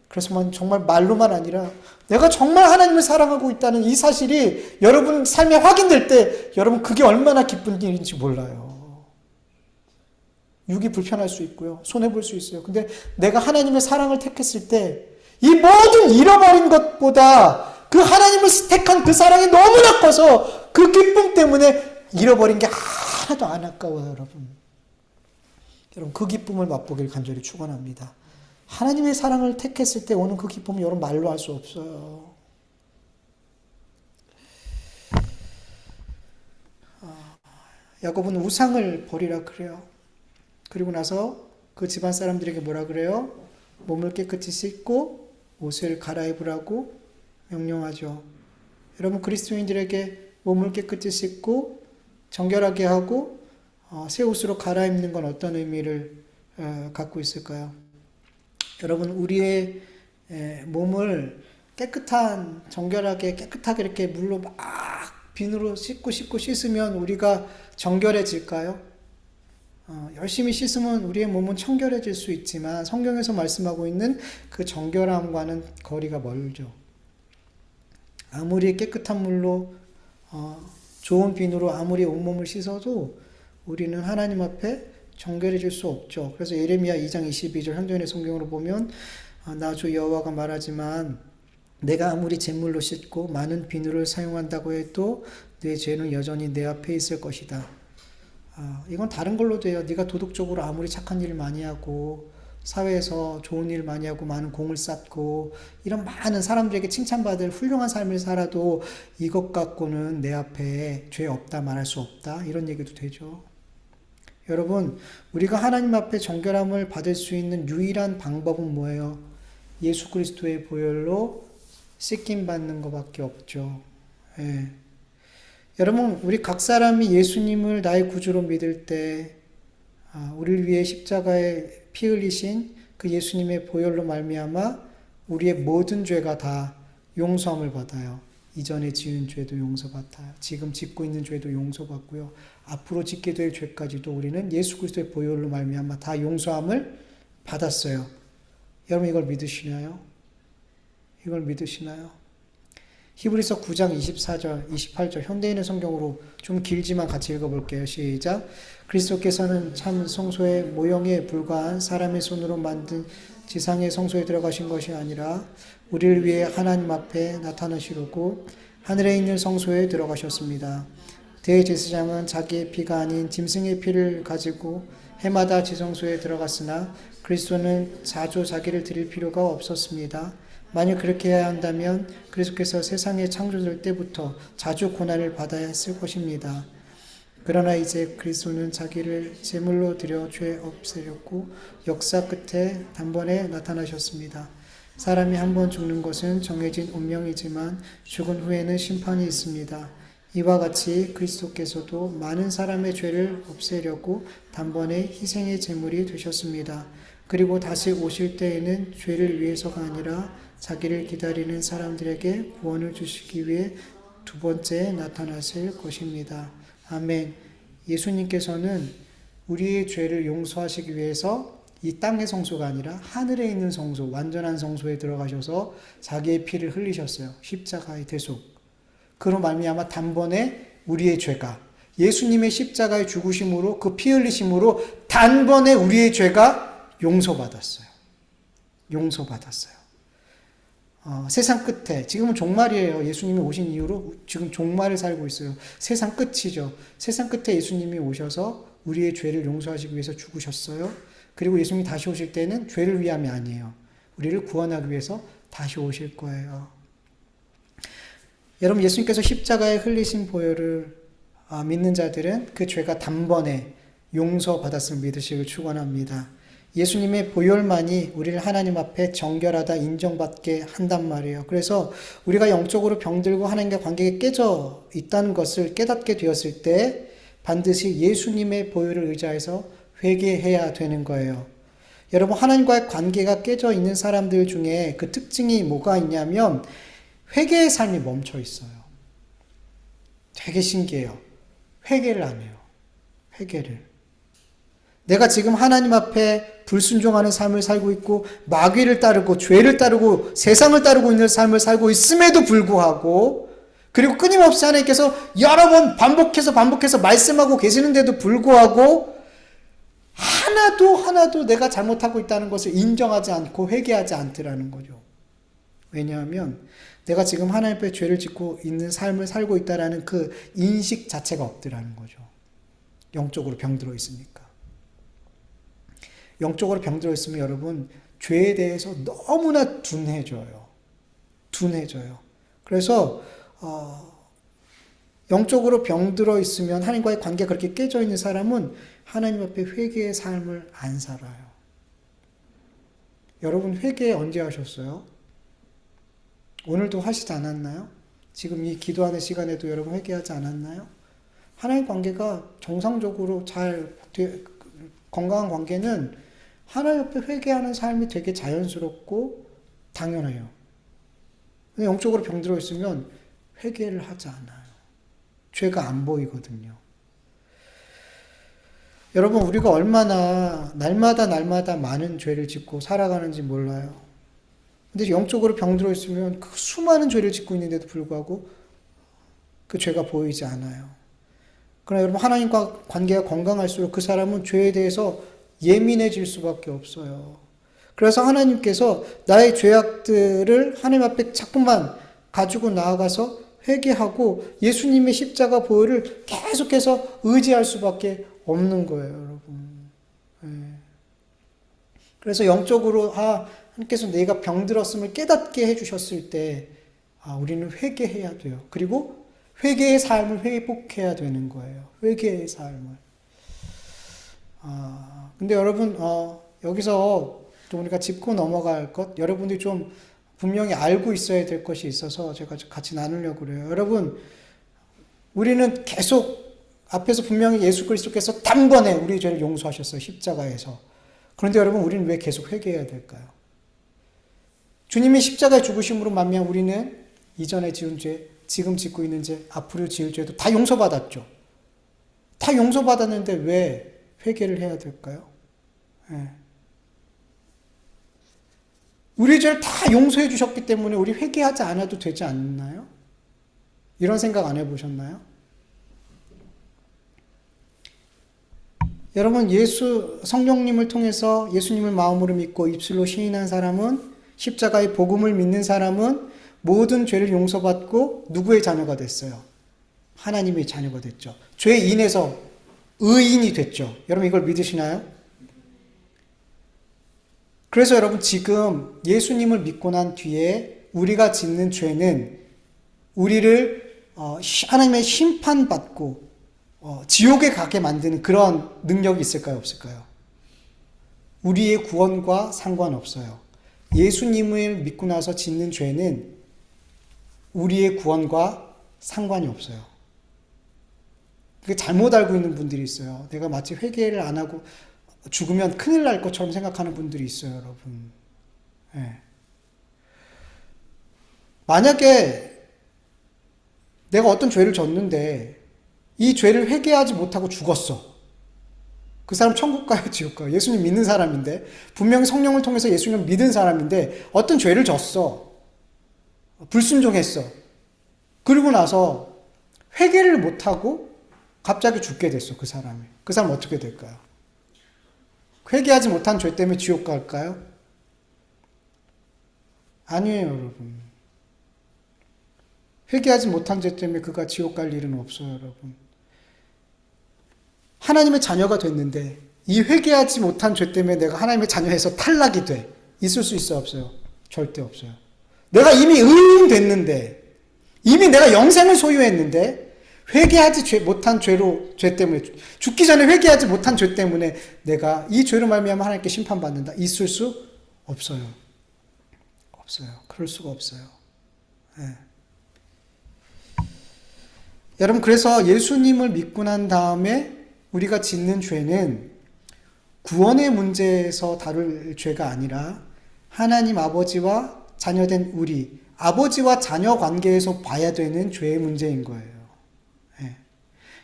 그래서 정말 말로만 아니라 내가 정말 하나님을 사랑하고 있다는 이 사실이 여러분 삶에 확인될 때 여러분 그게 얼마나 기쁜 일인지 몰라요. 육이 불편할 수 있고요. 손해볼 수 있어요. 근데 내가 하나님의 사랑을 택했을 때 이 모든 잃어버린 것보다 그 하나님을 택한 그 사랑이 너무나 커서 그 기쁨 때문에 잃어버린 게 하나도 안 아까워요, 여러분. 여러분 그 기쁨을 맛보길 간절히 축원합니다. 하나님의 사랑을 택했을 때 오는 그 기쁨은 여러분 말로 할 수 없어요. 야곱은 우상을 버리라 그래요. 그리고 나서 그 집안 사람들에게 뭐라 그래요? 몸을 깨끗이 씻고 옷을 갈아입으라고 명령하죠. 여러분 그리스도인들에게 몸을 깨끗이 씻고 정결하게 하고 새 옷으로 갈아입는 건 어떤 의미를 갖고 있을까요? 여러분 우리의 몸을 정결하게 깨끗하게 이렇게 물로 막 비누로 씻고 씻으면 우리가 정결해질까요? 열심히 씻으면 우리의 몸은 청결해질 수 있지만 성경에서 말씀하고 있는 그 정결함과는 거리가 멀죠. 아무리 깨끗한 물로 좋은 비누로 아무리 온몸을 씻어도 우리는 하나님 앞에 정결해질 수 없죠. 그래서 예레미야 2장 22절 현대인의 성경으로 보면 나 주 여호와가 말하지만 내가 아무리 잿물로 씻고 많은 비누를 사용한다고 해도 내 죄는 여전히 내 앞에 있을 것이다. 이건 다른 걸로도 해요. 네가 도덕적으로 아무리 착한 일 많이 하고 사회에서 좋은 일 많이 하고 많은 공을 쌓고 이런 많은 사람들에게 칭찬받을 훌륭한 삶을 살아도 이것 갖고는 내 앞에 죄 없다 말할 수 없다. 이런 얘기도 되죠. 여러분 우리가 하나님 앞에 정결함을 받을 수 있는 유일한 방법은 뭐예요? 예수 그리스도의 보혈로 씻김 받는 것밖에 없죠. 예. 여러분 우리 각 사람이 예수님을 나의 구주로 믿을 때 우리를 위해 십자가에 피 흘리신 그 예수님의 보혈로 말미암아 우리의 모든 죄가 다 용서함을 받아요. 이전에 지은 죄도 용서받아요. 지금 짓고 있는 죄도 용서받고요. 앞으로 짓게 될 죄까지도 우리는 예수 그리스도의 보혈로 말미암아 다 용서함을 받았어요. 여러분 이걸 믿으시나요? 이걸 믿으시나요? 히브리서 9장 24절, 28절 현대인의 성경으로 좀 길지만 같이 읽어볼게요. 시작. 그리스도께서는 참 성소의 모형에 불과한 사람의 손으로 만든 지상의 성소에 들어가신 것이 아니라 우리를 위해 하나님 앞에 나타나시려고 하늘에 있는 성소에 들어가셨습니다. 대제사장은 자기의 피가 아닌 짐승의 피를 가지고 해마다 지성소에 들어갔으나 그리스도는 자주 자기를 드릴 필요가 없었습니다. 만약 그렇게 해야 한다면 그리스도께서 세상의 창조될 때부터 자주 고난을 받아야 했을 것입니다. 그러나 이제 그리스도는 자기를 제물로 드려 죄 없애렸고 역사 끝에 단번에 나타나셨습니다. 사람이 한 번 죽는 것은 정해진 운명이지만 죽은 후에는 심판이 있습니다. 이와 같이 그리스도께서도 많은 사람의 죄를 없애려고 단번에 희생의 제물이 되셨습니다. 그리고 다시 오실 때에는 죄를 위해서가 아니라 자기를 기다리는 사람들에게 구원을 주시기 위해 두 번째 나타나실 것입니다. 아멘. 예수님께서는 우리의 죄를 용서하시기 위해서 이 땅의 성소가 아니라 하늘에 있는 성소, 완전한 성소에 들어가셔서 자기의 피를 흘리셨어요. 십자가의 대속. 그로 말미암아 단번에 우리의 죄가 예수님의 십자가의 죽으심으로 그 피 흘리심으로 단번에 우리의 죄가 용서받았어요. 용서받았어요. 세상 끝에, 지금은 종말이에요. 예수님이 오신 이후로 지금 종말을 살고 있어요. 세상 끝이죠. 세상 끝에 예수님이 오셔서 우리의 죄를 용서하시기 위해서 죽으셨어요. 그리고 예수님이 다시 오실 때는 죄를 위함이 아니에요. 우리를 구원하기 위해서 다시 오실 거예요. 여러분, 예수님께서 십자가에 흘리신 보혈을 믿는 자들은 그 죄가 단번에 용서받았음을 믿으시길 축원합니다. 예수님의 보혈만이 우리를 하나님 앞에 정결하다 인정받게 한단 말이에요. 그래서 우리가 영적으로 병들고 하나님과 관계가 깨져 있다는 것을 깨닫게 되었을 때 반드시 예수님의 보혈을 의지해서 회개해야 되는 거예요. 여러분, 하나님과의 관계가 깨져 있는 사람들 중에 그 특징이 뭐가 있냐면 회개의 삶이 멈춰 있어요. 되게 신기해요. 회개를 안 해요. 회개를. 내가 지금 하나님 앞에 불순종하는 삶을 살고 있고 마귀를 따르고 죄를 따르고 세상을 따르고 있는 삶을 살고 있음에도 불구하고, 그리고 끊임없이 하나님께서 여러 번 반복해서 말씀하고 계시는데도 불구하고 하나도 내가 잘못하고 있다는 것을 인정하지 않고 회개하지 않더라는 거죠. 왜냐하면 내가 지금 하나님 앞에 죄를 짓고 있는 삶을 살고 있다는 그 인식 자체가 없더라는 거죠. 영적으로 병들어 있으니까. 영적으로 병들어 있으면 여러분 죄에 대해서 너무나 둔해져요. 그래서 영적으로 병들어 있으면 하나님과의 관계가 그렇게 깨져 있는 사람은 하나님 앞에 회개의 삶을 안 살아요. 여러분 회개 언제 하셨어요? 오늘도 하시지 않았나요? 지금 이 기도하는 시간에도 여러분 회개하지 않았나요? 하나님 관계가 정상적으로 건강한 관계는 하나님 앞에 회개하는 삶이 되게 자연스럽고 당연해요. 근데 영적으로 병들어 있으면 회개를 하지 않아요. 죄가 안 보이거든요. 여러분, 우리가 얼마나 날마다 많은 죄를 짓고 살아가는지 몰라요. 근데 영적으로 병들어 있으면 그 수많은 죄를 짓고 있는데도 불구하고 그 죄가 보이지 않아요. 그러나 여러분, 하나님과 관계가 건강할수록 그 사람은 죄에 대해서 예민해질 수밖에 없어요. 그래서 하나님께서 나의 죄악들을 하나님 앞에 자꾸만 가지고 나아가서 회개하고 예수님의 십자가 보혈을 계속해서 의지할 수밖에 없는 거예요, 여러분. 그래서 영적으로 하나님께서 내가 병들었음을 깨닫게 해주셨을 때 우리는 회개해야 돼요. 그리고 회개의 삶을 회복해야 되는 거예요. 회개의 삶을. 근데 여러분, 여기서 또 우리가 짚고 넘어갈 것, 여러분들이 좀 분명히 알고 있어야 될 것이 있어서 제가 같이 나누려고 그래요. 여러분, 우리는 계속 앞에서 분명히 예수 그리스도께서 단번에 우리의 죄를 용서하셨어요. 십자가에서. 그런데 여러분, 우리는 왜 계속 회개해야 될까요? 주님이 십자가에 죽으심으로 말미암아 우리는 이전에 지은 죄, 지금 짓고 있는 죄, 앞으로 지을 죄도 다 용서받았죠. 다 용서받았는데 왜 회개를 해야 될까요? 우리 죄를 다 용서해 주셨기 때문에 우리 회개하지 않아도 되지 않나요? 이런 생각 안 해보셨나요? 여러분, 성령님을 통해서 예수님을 마음으로 믿고 입술로 시인한 사람은, 십자가의 복음을 믿는 사람은 모든 죄를 용서받고 누구의 자녀가 됐어요? 하나님의 자녀가 됐죠. 죄 인해서 의인이 됐죠. 여러분, 이걸 믿으시나요? 그래서 여러분, 지금 예수님을 믿고 난 뒤에 우리가 짓는 죄는 우리를 하나님의 심판받고 지옥에 가게 만드는 그런 능력이 있을까요? 없을까요? 우리의 구원과 상관없어요. 예수님을 믿고 나서 짓는 죄는 우리의 구원과 상관이 없어요. 그게 잘못 알고 있는 분들이 있어요. 내가 마치 회개를 안 하고 죽으면 큰일 날 것처럼 생각하는 분들이 있어요, 여러분. 만약에 내가 어떤 죄를 졌는데 이 죄를 회개하지 못하고 죽었어. 그 사람 천국 가요, 지옥 가요? 예수님 믿는 사람인데, 분명히 성령을 통해서 예수님을 믿은 사람인데 어떤 죄를 졌어. 불순종했어. 그리고 나서 회개를 못하고 갑자기 죽게 됐어, 그 사람이. 그 사람 어떻게 될까요? 회개하지 못한 죄 때문에 지옥 갈까요? 아니에요, 여러분. 회개하지 못한 죄 때문에 그가 지옥 갈 일은 없어요, 여러분. 하나님의 자녀가 됐는데 이 회개하지 못한 죄 때문에 내가 하나님의 자녀에서 탈락이 돼. 있을 수 있어요, 없어요? 절대 없어요. 내가 이미 의인 됐는데, 이미 내가 영생을 소유했는데, 회개하지 못한 죄 때문에, 죽기 전에 회개하지 못한 죄 때문에 내가 이 죄로 말미암아 하나님께 심판받는다. 있을 수 없어요. 없어요. 그럴 수가 없어요. 네. 여러분, 그래서 예수님을 믿고 난 다음에 우리가 짓는 죄는 구원의 문제에서 다룰 죄가 아니라 하나님 아버지와 자녀된 우리, 아버지와 자녀 관계에서 봐야 되는 죄의 문제인 거예요. 네.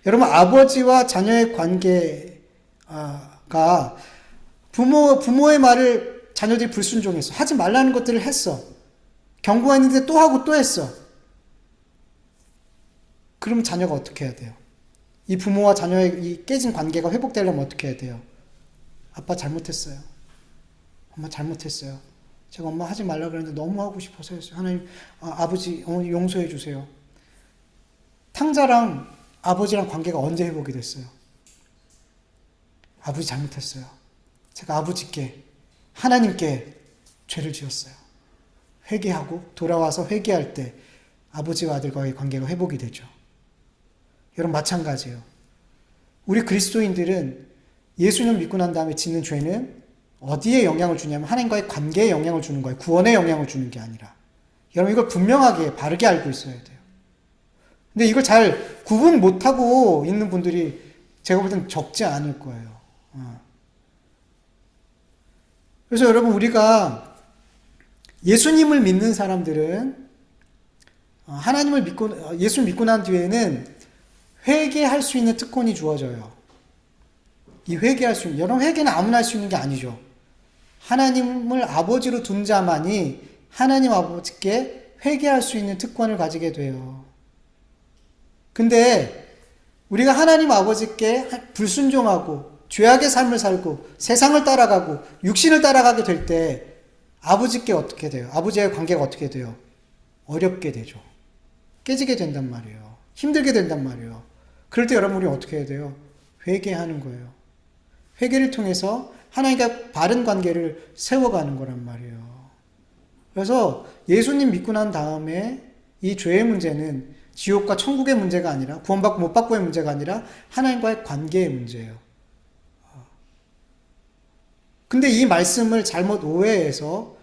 여러분, 아버지와 자녀의 관계가 부모의 말을 자녀들이 불순종했어. 하지 말라는 것들을 했어. 경고가 있는데 또 하고 또 했어. 그럼 자녀가 어떻게 해야 돼요? 이 부모와 자녀의 이 깨진 관계가 회복되려면 어떻게 해야 돼요? 아빠 잘못했어요. 엄마 잘못했어요. 제가 엄마 하지 말라 그랬는데 너무 하고 싶어서 했어요. 하나님, 아버지, 어머니 용서해 주세요. 탕자랑 아버지랑 관계가 언제 회복이 됐어요? 아버지 잘못했어요. 제가 아버지께, 하나님께 죄를 지었어요. 회개하고 돌아와서 회개할 때 아버지와 아들과의 관계가 회복이 되죠. 여러분, 마찬가지예요. 우리 그리스도인들은 예수님을 믿고 난 다음에 짓는 죄는 어디에 영향을 주냐면 하나님과의 관계에 영향을 주는 거예요. 구원에 영향을 주는 게 아니라. 여러분, 이걸 분명하게 바르게 알고 있어야 돼요. 근데 이걸 잘 구분 못하고 있는 분들이 제가 볼 땐 적지 않을 거예요. 그래서 여러분, 우리가 예수님을 믿는 사람들은 예수를 믿고 난 뒤에는 회개할 수 있는 특권이 주어져요. 여러분, 회개는 아무나 할 수 있는 게 아니죠. 하나님을 아버지로 둔 자만이 하나님 아버지께 회개할 수 있는 특권을 가지게 돼요. 근데 우리가 하나님 아버지께 불순종하고 죄악의 삶을 살고 세상을 따라가고 육신을 따라가게 될 때 아버지께 어떻게 돼요? 아버지와의 관계가 어떻게 돼요? 어렵게 되죠. 깨지게 된단 말이에요. 힘들게 된단 말이에요. 그럴 때 여러분, 우리 어떻게 해야 돼요? 회개하는 거예요. 회개를 통해서 하나님과 바른 관계를 세워가는 거란 말이에요. 그래서 예수님 믿고 난 다음에 이 죄의 문제는 지옥과 천국의 문제가 아니라, 구원받고 못 받고의 문제가 아니라 하나님과의 관계의 문제예요. 근데 이 말씀을 잘못 오해해서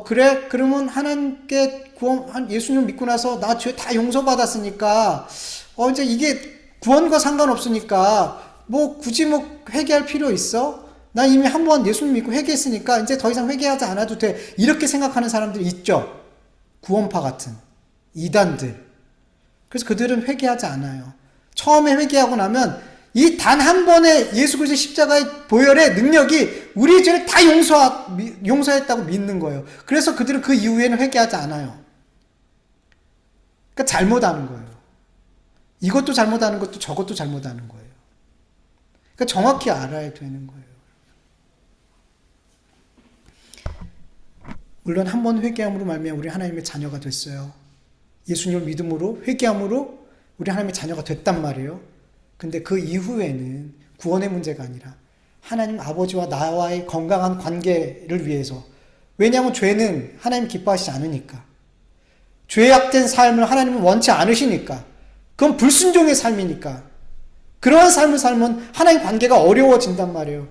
그래? 그러면 하나님께 예수님 믿고 나서 나 죄 다 용서받았으니까 이제 이게 구원과 상관없으니까 굳이 회개할 필요 있어? 나 이미 한번 예수님 믿고 회개했으니까 이제 더 이상 회개하지 않아도 돼. 이렇게 생각하는 사람들이 있죠. 구원파 같은 이단들. 그래서 그들은 회개하지 않아요. 처음에 회개하고 나면 이 단 한 번의 예수 그리스도의 십자가의 보혈의 능력이 우리 죄를 다 용서했다고 믿는 거예요. 그래서 그들은 그 이후에는 회개하지 않아요. 그러니까 잘못하는 거예요. 이것도 잘못하는 것도 저것도 잘못하는 거예요. 그러니까 정확히 알아야 되는 거예요. 물론 한 번 회개함으로 말미암아 우리 하나님의 자녀가 됐어요. 예수님을 믿음으로 회개함으로 우리 하나님의 자녀가 됐단 말이에요. 근데 그 이후에는 구원의 문제가 아니라 하나님 아버지와 나와의 건강한 관계를 위해서, 왜냐하면 죄는 하나님 기뻐하시지 않으니까, 죄악된 삶을 하나님은 원치 않으시니까, 그건 불순종의 삶이니까, 그러한 삶을 살면 하나님 관계가 어려워진단 말이에요.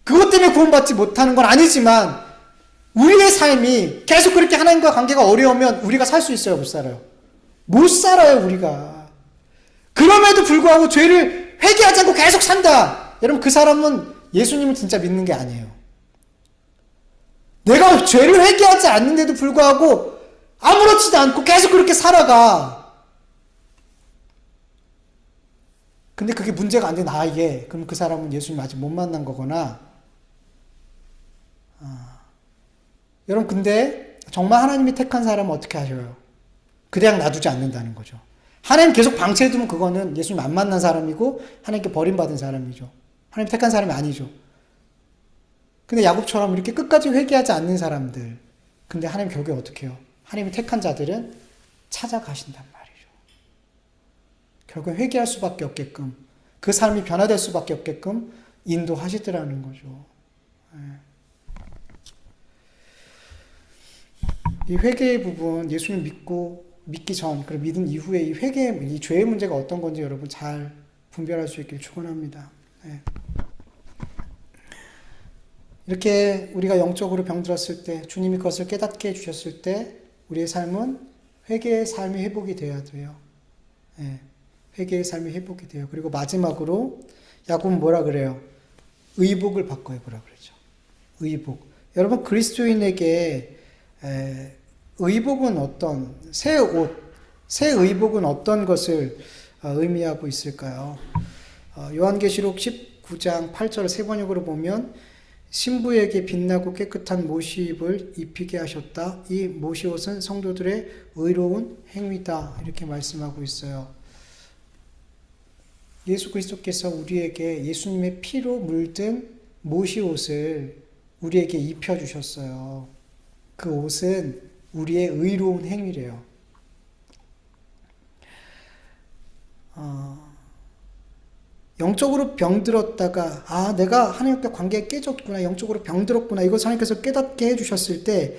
그것 때문에 구원받지 못하는 건 아니지만 우리의 삶이 계속 그렇게 하나님과 관계가 어려우면 우리가 살 수 있어요? 못 살아요? 못 살아요, 우리가. 그럼에도 불구하고 죄를 회개하지 않고 계속 산다. 여러분, 그 사람은 예수님을 진짜 믿는 게 아니에요. 내가 죄를 회개하지 않는데도 불구하고 아무렇지도 않고 계속 그렇게 살아가. 근데 그게 문제가 안 돼, 나에게. 그럼 그 사람은 예수님 아직 못 만난 거거나. 여러분, 근데 정말 하나님이 택한 사람은 어떻게 하셔요? 그냥 놔두지 않는다는 거죠. 하나님 계속 방치해두면 그거는 예수님 안 만난 사람이고 하나님께 버림받은 사람이죠. 하나님 택한 사람이 아니죠. 근데 야곱처럼 이렇게 끝까지 회개하지 않는 사람들, 근데 하나님 결국에 어떻게 해요? 하나님이 택한 자들은 찾아가신단 말이죠. 결국 회개할 수밖에 없게끔, 그 삶이 변화될 수밖에 없게끔 인도하시더라는 거죠. 이 회개의 부분, 예수님 믿기 전, 그리고 믿은 이후에 이 회개, 이 죄의 문제가 어떤 건지 여러분 잘 분별할 수 있길 축원합니다. 이렇게 우리가 영적으로 병들었을 때, 주님이 그것을 깨닫게 해주셨을 때, 우리의 삶은 회개의 삶이 회복이 되어야 돼요. 회개의 삶이 회복이 돼요. 그리고 마지막으로 야곱은 뭐라 그래요? 의복을 바꿔 입으라 그러죠. 의복. 여러분 그리스도인에게 의복은 어떤 새 옷, 새 의복은 어떤 것을 의미하고 있을까요? 요한계시록 19장 8절 세 번역으로 보면 신부에게 빛나고 깨끗한 모시옷을 입히게 하셨다. 이 모시옷은 성도들의 의로운 행위다. 이렇게 말씀하고 있어요. 예수 그리스도께서 우리에게 예수님의 피로 물든 모시옷을 우리에게 입혀주셨어요. 그 옷은 우리의 의로운 행위래요. 영적으로 병들었다가 내가 하나님과 관계가 깨졌구나, 영적으로 병들었구나, 이것을 하나님께서 깨닫게 해주셨을 때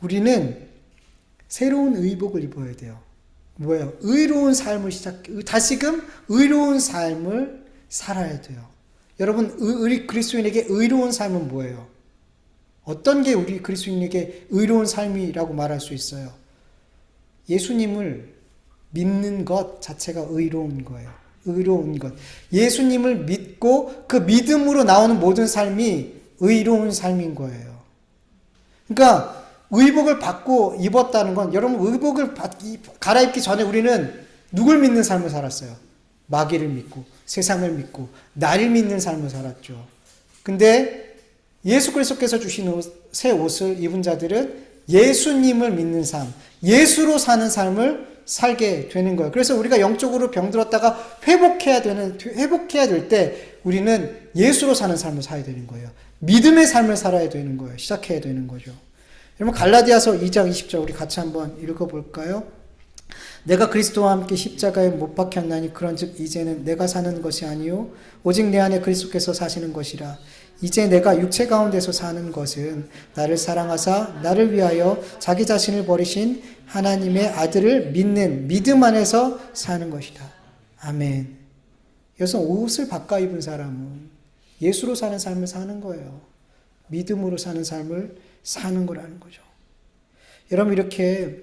우리는 새로운 의복을 입어야 돼요. 뭐예요? 의로운 삶을 다시금 의로운 삶을 살아야 돼요. 여러분, 우리 그리스도인에게 의로운 삶은 뭐예요? 어떤 게 우리 그리스도인에게 의로운 삶이라고 말할 수 있어요? 예수님을 믿는 것 자체가 의로운 거예요. 의로운 것. 예수님을 믿고 그 믿음으로 나오는 모든 삶이 의로운 삶인 거예요. 그러니까 의복을 받고 입었다는 건, 여러분 의복을 갈아입기 전에 우리는 누굴 믿는 삶을 살았어요? 마귀를 믿고 세상을 믿고 나를 믿는 삶을 살았죠. 근데 예수 그리스도께서 주신 새 옷을 입은 자들은 예수님을 믿는 삶, 예수로 사는 삶을 살게 되는 거예요. 그래서 우리가 영적으로 병들었다가 회복해야 될 때 우리는 예수로 사는 삶을 살아야 되는 거예요. 믿음의 삶을 살아야 되는 거예요. 시작해야 되는 거죠. 여러분 갈라디아서 2장 20절 우리 같이 한번 읽어볼까요? 내가 그리스도와 함께 십자가에 못 박혔나니 그런즉 이제는 내가 사는 것이 아니요 오직 내 안에 그리스도께서 사시는 것이라. 이제 내가 육체 가운데서 사는 것은 나를 사랑하사 나를 위하여 자기 자신을 버리신 하나님의 아들을 믿는 믿음 안에서 사는 것이다. 아멘. 여기서 옷을 바꿔 입은 사람은 예수로 사는 삶을 사는 거예요. 믿음으로 사는 삶을 사는 거라는 거죠. 여러분 이렇게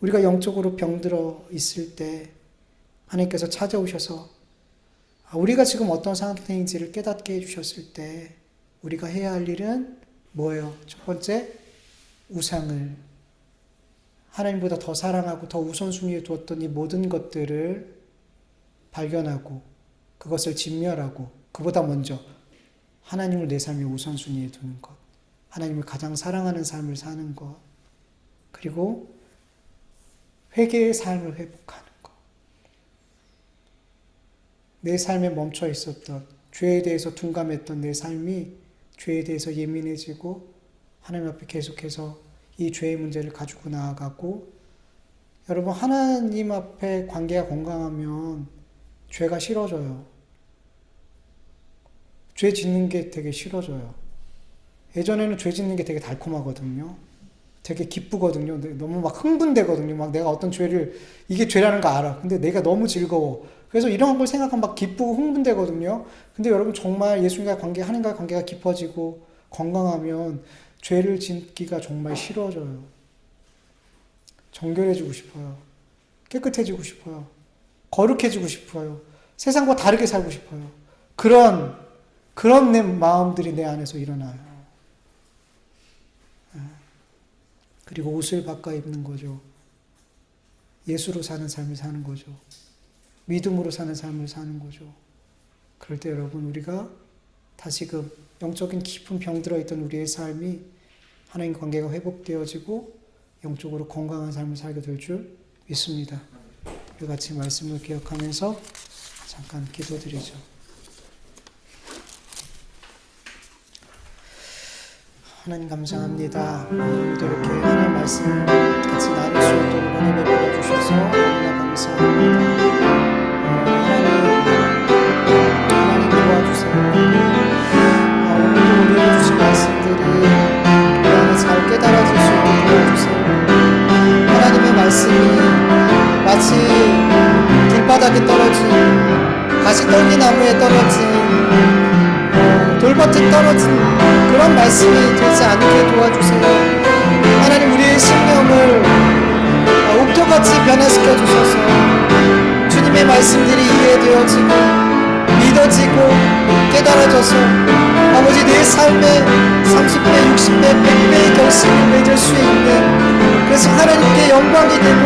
우리가 영적으로 병들어 있을 때 하나님께서 찾아오셔서 우리가 지금 어떤 상태인지를 깨닫게 해주셨을 때 우리가 해야 할 일은 뭐예요? 첫 번째, 우상을 하나님보다 더 사랑하고 더 우선순위에 두었던 이 모든 것들을 발견하고 그것을 진멸하고 그보다 먼저 하나님을 내 삶의 우선순위에 두는 것, 하나님을 가장 사랑하는 삶을 사는 것, 그리고 회개의 삶을 회복하는 것. 내 삶에 멈춰 있었던, 죄에 대해서 둔감했던 내 삶이 죄에 대해서 예민해지고 하나님 앞에 계속해서 이 죄의 문제를 가지고 나아가고, 여러분 하나님 앞에 관계가 건강하면 죄가 싫어져요. 죄 짓는 게 되게 싫어져요. 예전에는 죄 짓는 게 되게 달콤하거든요. 되게 기쁘거든요. 너무 막 흥분되거든요. 막 내가 어떤 죄를, 이게 죄라는 거 알아. 근데 내가 너무 즐거워. 그래서 이런 걸 생각하면 막 기쁘고 흥분되거든요. 근데 여러분 정말 예수님과 관계, 하나님과 관계가 깊어지고 건강하면 죄를 짓기가 정말 싫어져요. 정결해지고 싶어요. 깨끗해지고 싶어요. 거룩해지고 싶어요. 세상과 다르게 살고 싶어요. 그런 내 마음들이 내 안에서 일어나요. 그리고 옷을 바꿔 입는 거죠. 예수로 사는 삶을 사는 거죠. 믿음으로 사는 삶을 사는 거죠. 그럴 때 여러분 우리가 다시금 영적인 깊은 병들어 있던 우리의 삶이 하나님 관계가 회복되어지고 영적으로 건강한 삶을 살게 될 줄 믿습니다. 우리 같이 말씀을 기억하면서 잠깐 기도드리죠. 하나님 감사합니다. 오늘도 이렇게 하나님 말씀 같이 나눌 수 있도록 은혜 베풀어 주셔서 너무나 감사합니다. 하나님 도와주세요. 오늘도 우리에게 주신 말씀들이 우리 안에 잘 깨달아질 수 있게 도와주세요. 하나님의 말씀이 마치 길바닥에 떨어진 가시떨기 나무에 떨어진 돌밭에 떨어진 그런 말씀이 되지 않게 도와주세요. 하나님 우리의 심령을 옥토같이 변화시켜 주셔서 주님의 말씀들이 이해되어지고 믿어지고 깨달아져서 아버지 내 삶에 30배, 60배, 100배의 결실을 맺을 수 있는 그래서 하나님께 영광이 되고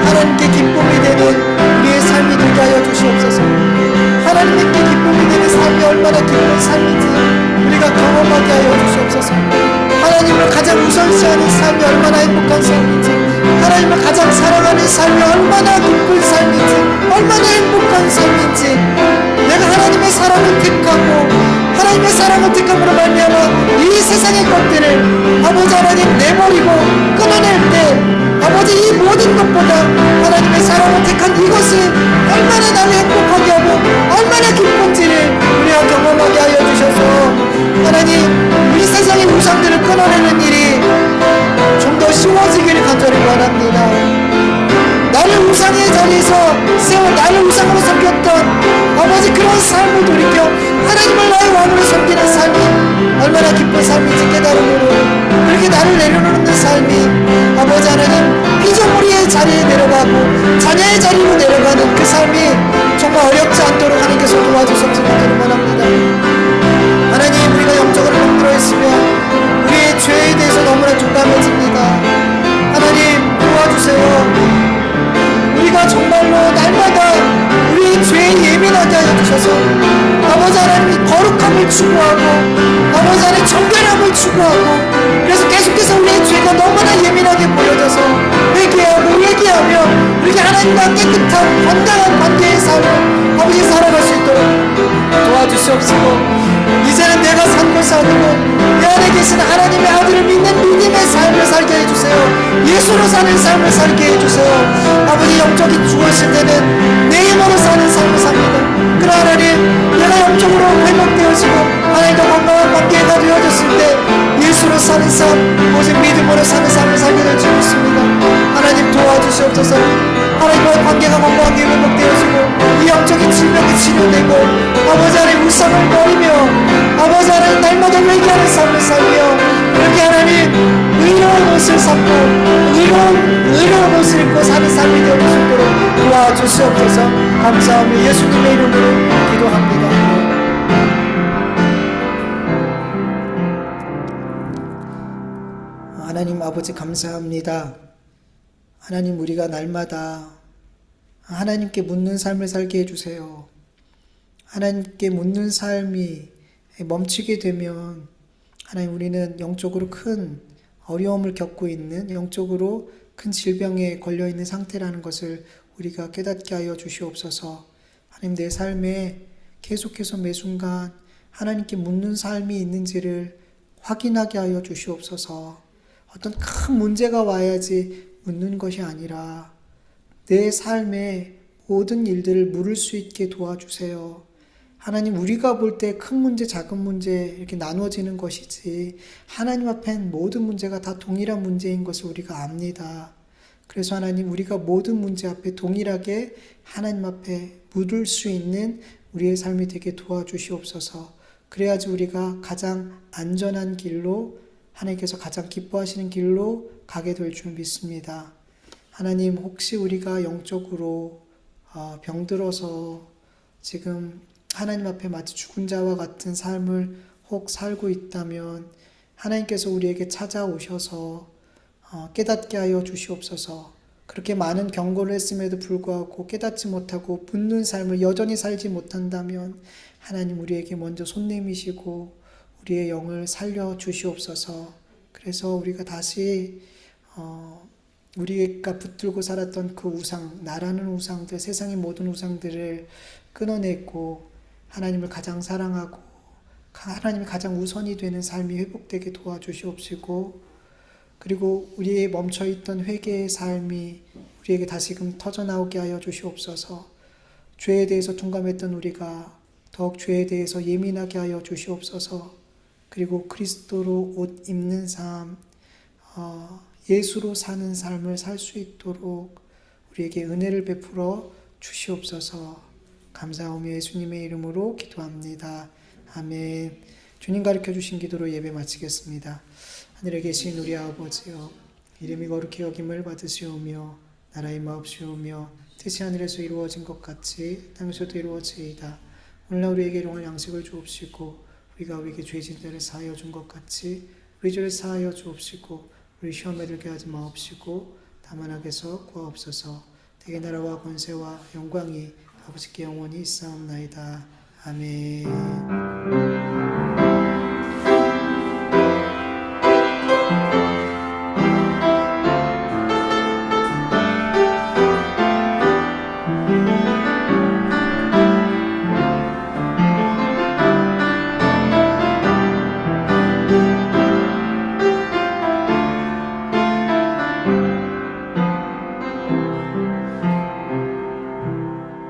하나님께 기쁨이 되는 우리의 삶이 되게 하여 주시옵소서. 하나님께 기쁨이 되는 삶이 얼마나 기쁜 삶인지 우리가 경험하게 하여 주시옵소서. 하나님을 가장 우선시하는 삶이 얼마나 행복한 삶인지 하나님을 가장 사랑하는 삶이 얼마나 기쁜 삶인지 얼마나 행복한 삶인지 내가 하나님의 사랑을 택하고 하나님의 사랑을 택함으로 말미암아 이 세상의 것들을 아버지 하나님 내버리고 끊어낼 때 아버지 이 모든 것보다 하나님의 사랑을 택한 이것이 얼마나 나를 행복하게 하고 얼마나 기쁜지를 우리가 경험하게 하여 주셔서 하나님 이 세상의 우상들을 끊어내는 일이 좀 더 쉬워지기를 간절히 원합니다. 나를 우상의 자리에서 세워 나를 우상으로 섬겼던 아버지 그런 삶을 돌이켜 하나님을 나의 왕으로 섬기는 삶이 얼마나 기쁜 삶인지 깨달음으로 그렇게 나를 내려놓는 삶이 아버지 하나님 피조물의 자리에 내려가고 자녀의 자리로 내려가는 그 삶이 정말 어렵지 않도록 하나님께서 도와주셔서 기도를 원합니다. 하나님 우리가 영적으로 힘들어 있으면 우리의 죄에 대해서 너무나 둔감해집니다. 하나님 도와주세요. 우리가 정말로 날마다 우리의 죄에 예민하게 하여 주셔서 아버지 하나님이 거룩함을 추구하고 아버지 하나님 정결함을 추구하고 그래서 계속해서 우리의 죄가 너무나 예민하게 보여져서 회개하며 우리가 하나님과 깨끗한 건강한 관계의 삶을 아버지 살아갈 수 있도록 도와주시옵시고 이제는 내가 산 것이 아니고 내 안에 계신 하나님의 아들을 믿는 믿음의 삶을 살게 해주세요. 예수로 사는 삶을 살게 해주세요. 아버지 영적인 죽으실 때는 내 힘으로 사는 삶을 삽니다. 그러나 하나님 내가 영적으로 회복되어지고 하나님과 건강한 관계가 되어졌을 때 예수로 사는 삶 오직 믿음으로 사는 삶을 살게 될 줄 믿습니다. 하나님 도와주시옵소서. 하나님과의 관계가 건강하게 회복되어지고 이 영적인 질병이 치료되고 아버지 하나님 우상을 버리며 아버지 하나님 날마다 회개하는 삶을 살며 그렇게 하나님 의로운 옷을 삼고 의로운 옷을 입고 사는 삶이 되어질 수 있도록 도와주시옵소서. 감사하며 예수님의 이름으로 기도합니다. 하나님 아버지 감사합니다. 하나님 우리가 날마다 하나님께 묻는 삶을 살게 해주세요. 하나님께 묻는 삶이 멈추게 되면 하나님 우리는 영적으로 큰 어려움을 겪고 있는 영적으로 큰 질병에 걸려있는 상태라는 것을 우리가 깨닫게 하여 주시옵소서. 하나님 내 삶에 계속해서 매 순간 하나님께 묻는 삶이 있는지를 확인하게 하여 주시옵소서. 어떤 큰 문제가 와야지 묻는 것이 아니라 내 삶의 모든 일들을 물을 수 있게 도와주세요. 하나님 우리가 볼 때 큰 문제 작은 문제 이렇게 나눠지는 것이지 하나님 앞엔 모든 문제가 다 동일한 문제인 것을 우리가 압니다. 그래서 하나님 우리가 모든 문제 앞에 동일하게 하나님 앞에 묻을 수 있는 우리의 삶이 되게 도와주시옵소서. 그래야지 우리가 가장 안전한 길로 하나님께서 가장 기뻐하시는 길로 가게 될 줄 믿습니다. 하나님 혹시 우리가 영적으로 병들어서 지금 하나님 앞에 마치 죽은 자와 같은 삶을 혹 살고 있다면 하나님께서 우리에게 찾아오셔서 깨닫게 하여 주시옵소서. 그렇게 많은 경고를 했음에도 불구하고 깨닫지 못하고 묻는 삶을 여전히 살지 못한다면 하나님 우리에게 먼저 손 내미시고 우리의 영을 살려 주시옵소서. 그래서 우리가 다시 우리가 붙들고 살았던 그 우상, 나라는 우상들, 세상의 모든 우상들을 끊어내고 하나님을 가장 사랑하고 하나님이 가장 우선이 되는 삶이 회복되게 도와주시옵시고, 그리고 우리의 멈춰있던 회개의 삶이 우리에게 다시금 터져나오게 하여 주시옵소서. 죄에 대해서 둔감했던 우리가 더욱 죄에 대해서 예민하게 하여 주시옵소서. 그리고 그리스도로 옷 입는 삶, 예수로 사는 삶을 살 수 있도록 우리에게 은혜를 베풀어 주시옵소서. 감사하며 예수님의 이름으로 기도합니다. 아멘. 주님 가르쳐 주신 기도로 예배 마치겠습니다. 하늘에 계신 우리 아버지여, 이름이 거룩히 여김을 받으시오며 나라의 마옵시오며 뜻이 하늘에서 이루어진 것 같이 땅에서도 이루어지이다. 오늘날 우리에게 일용할 양식을 주옵시고 우리가 우리에게 죄진 자를 사하여 준 것 같이 우리 죄를 사하여 주옵시고 우리 시험에 들게 하지 마옵시고 다만 악에서 구하옵소서. 대개 나라와 권세와 영광이 아버지께 영원히 있사옵나이다. 아멘.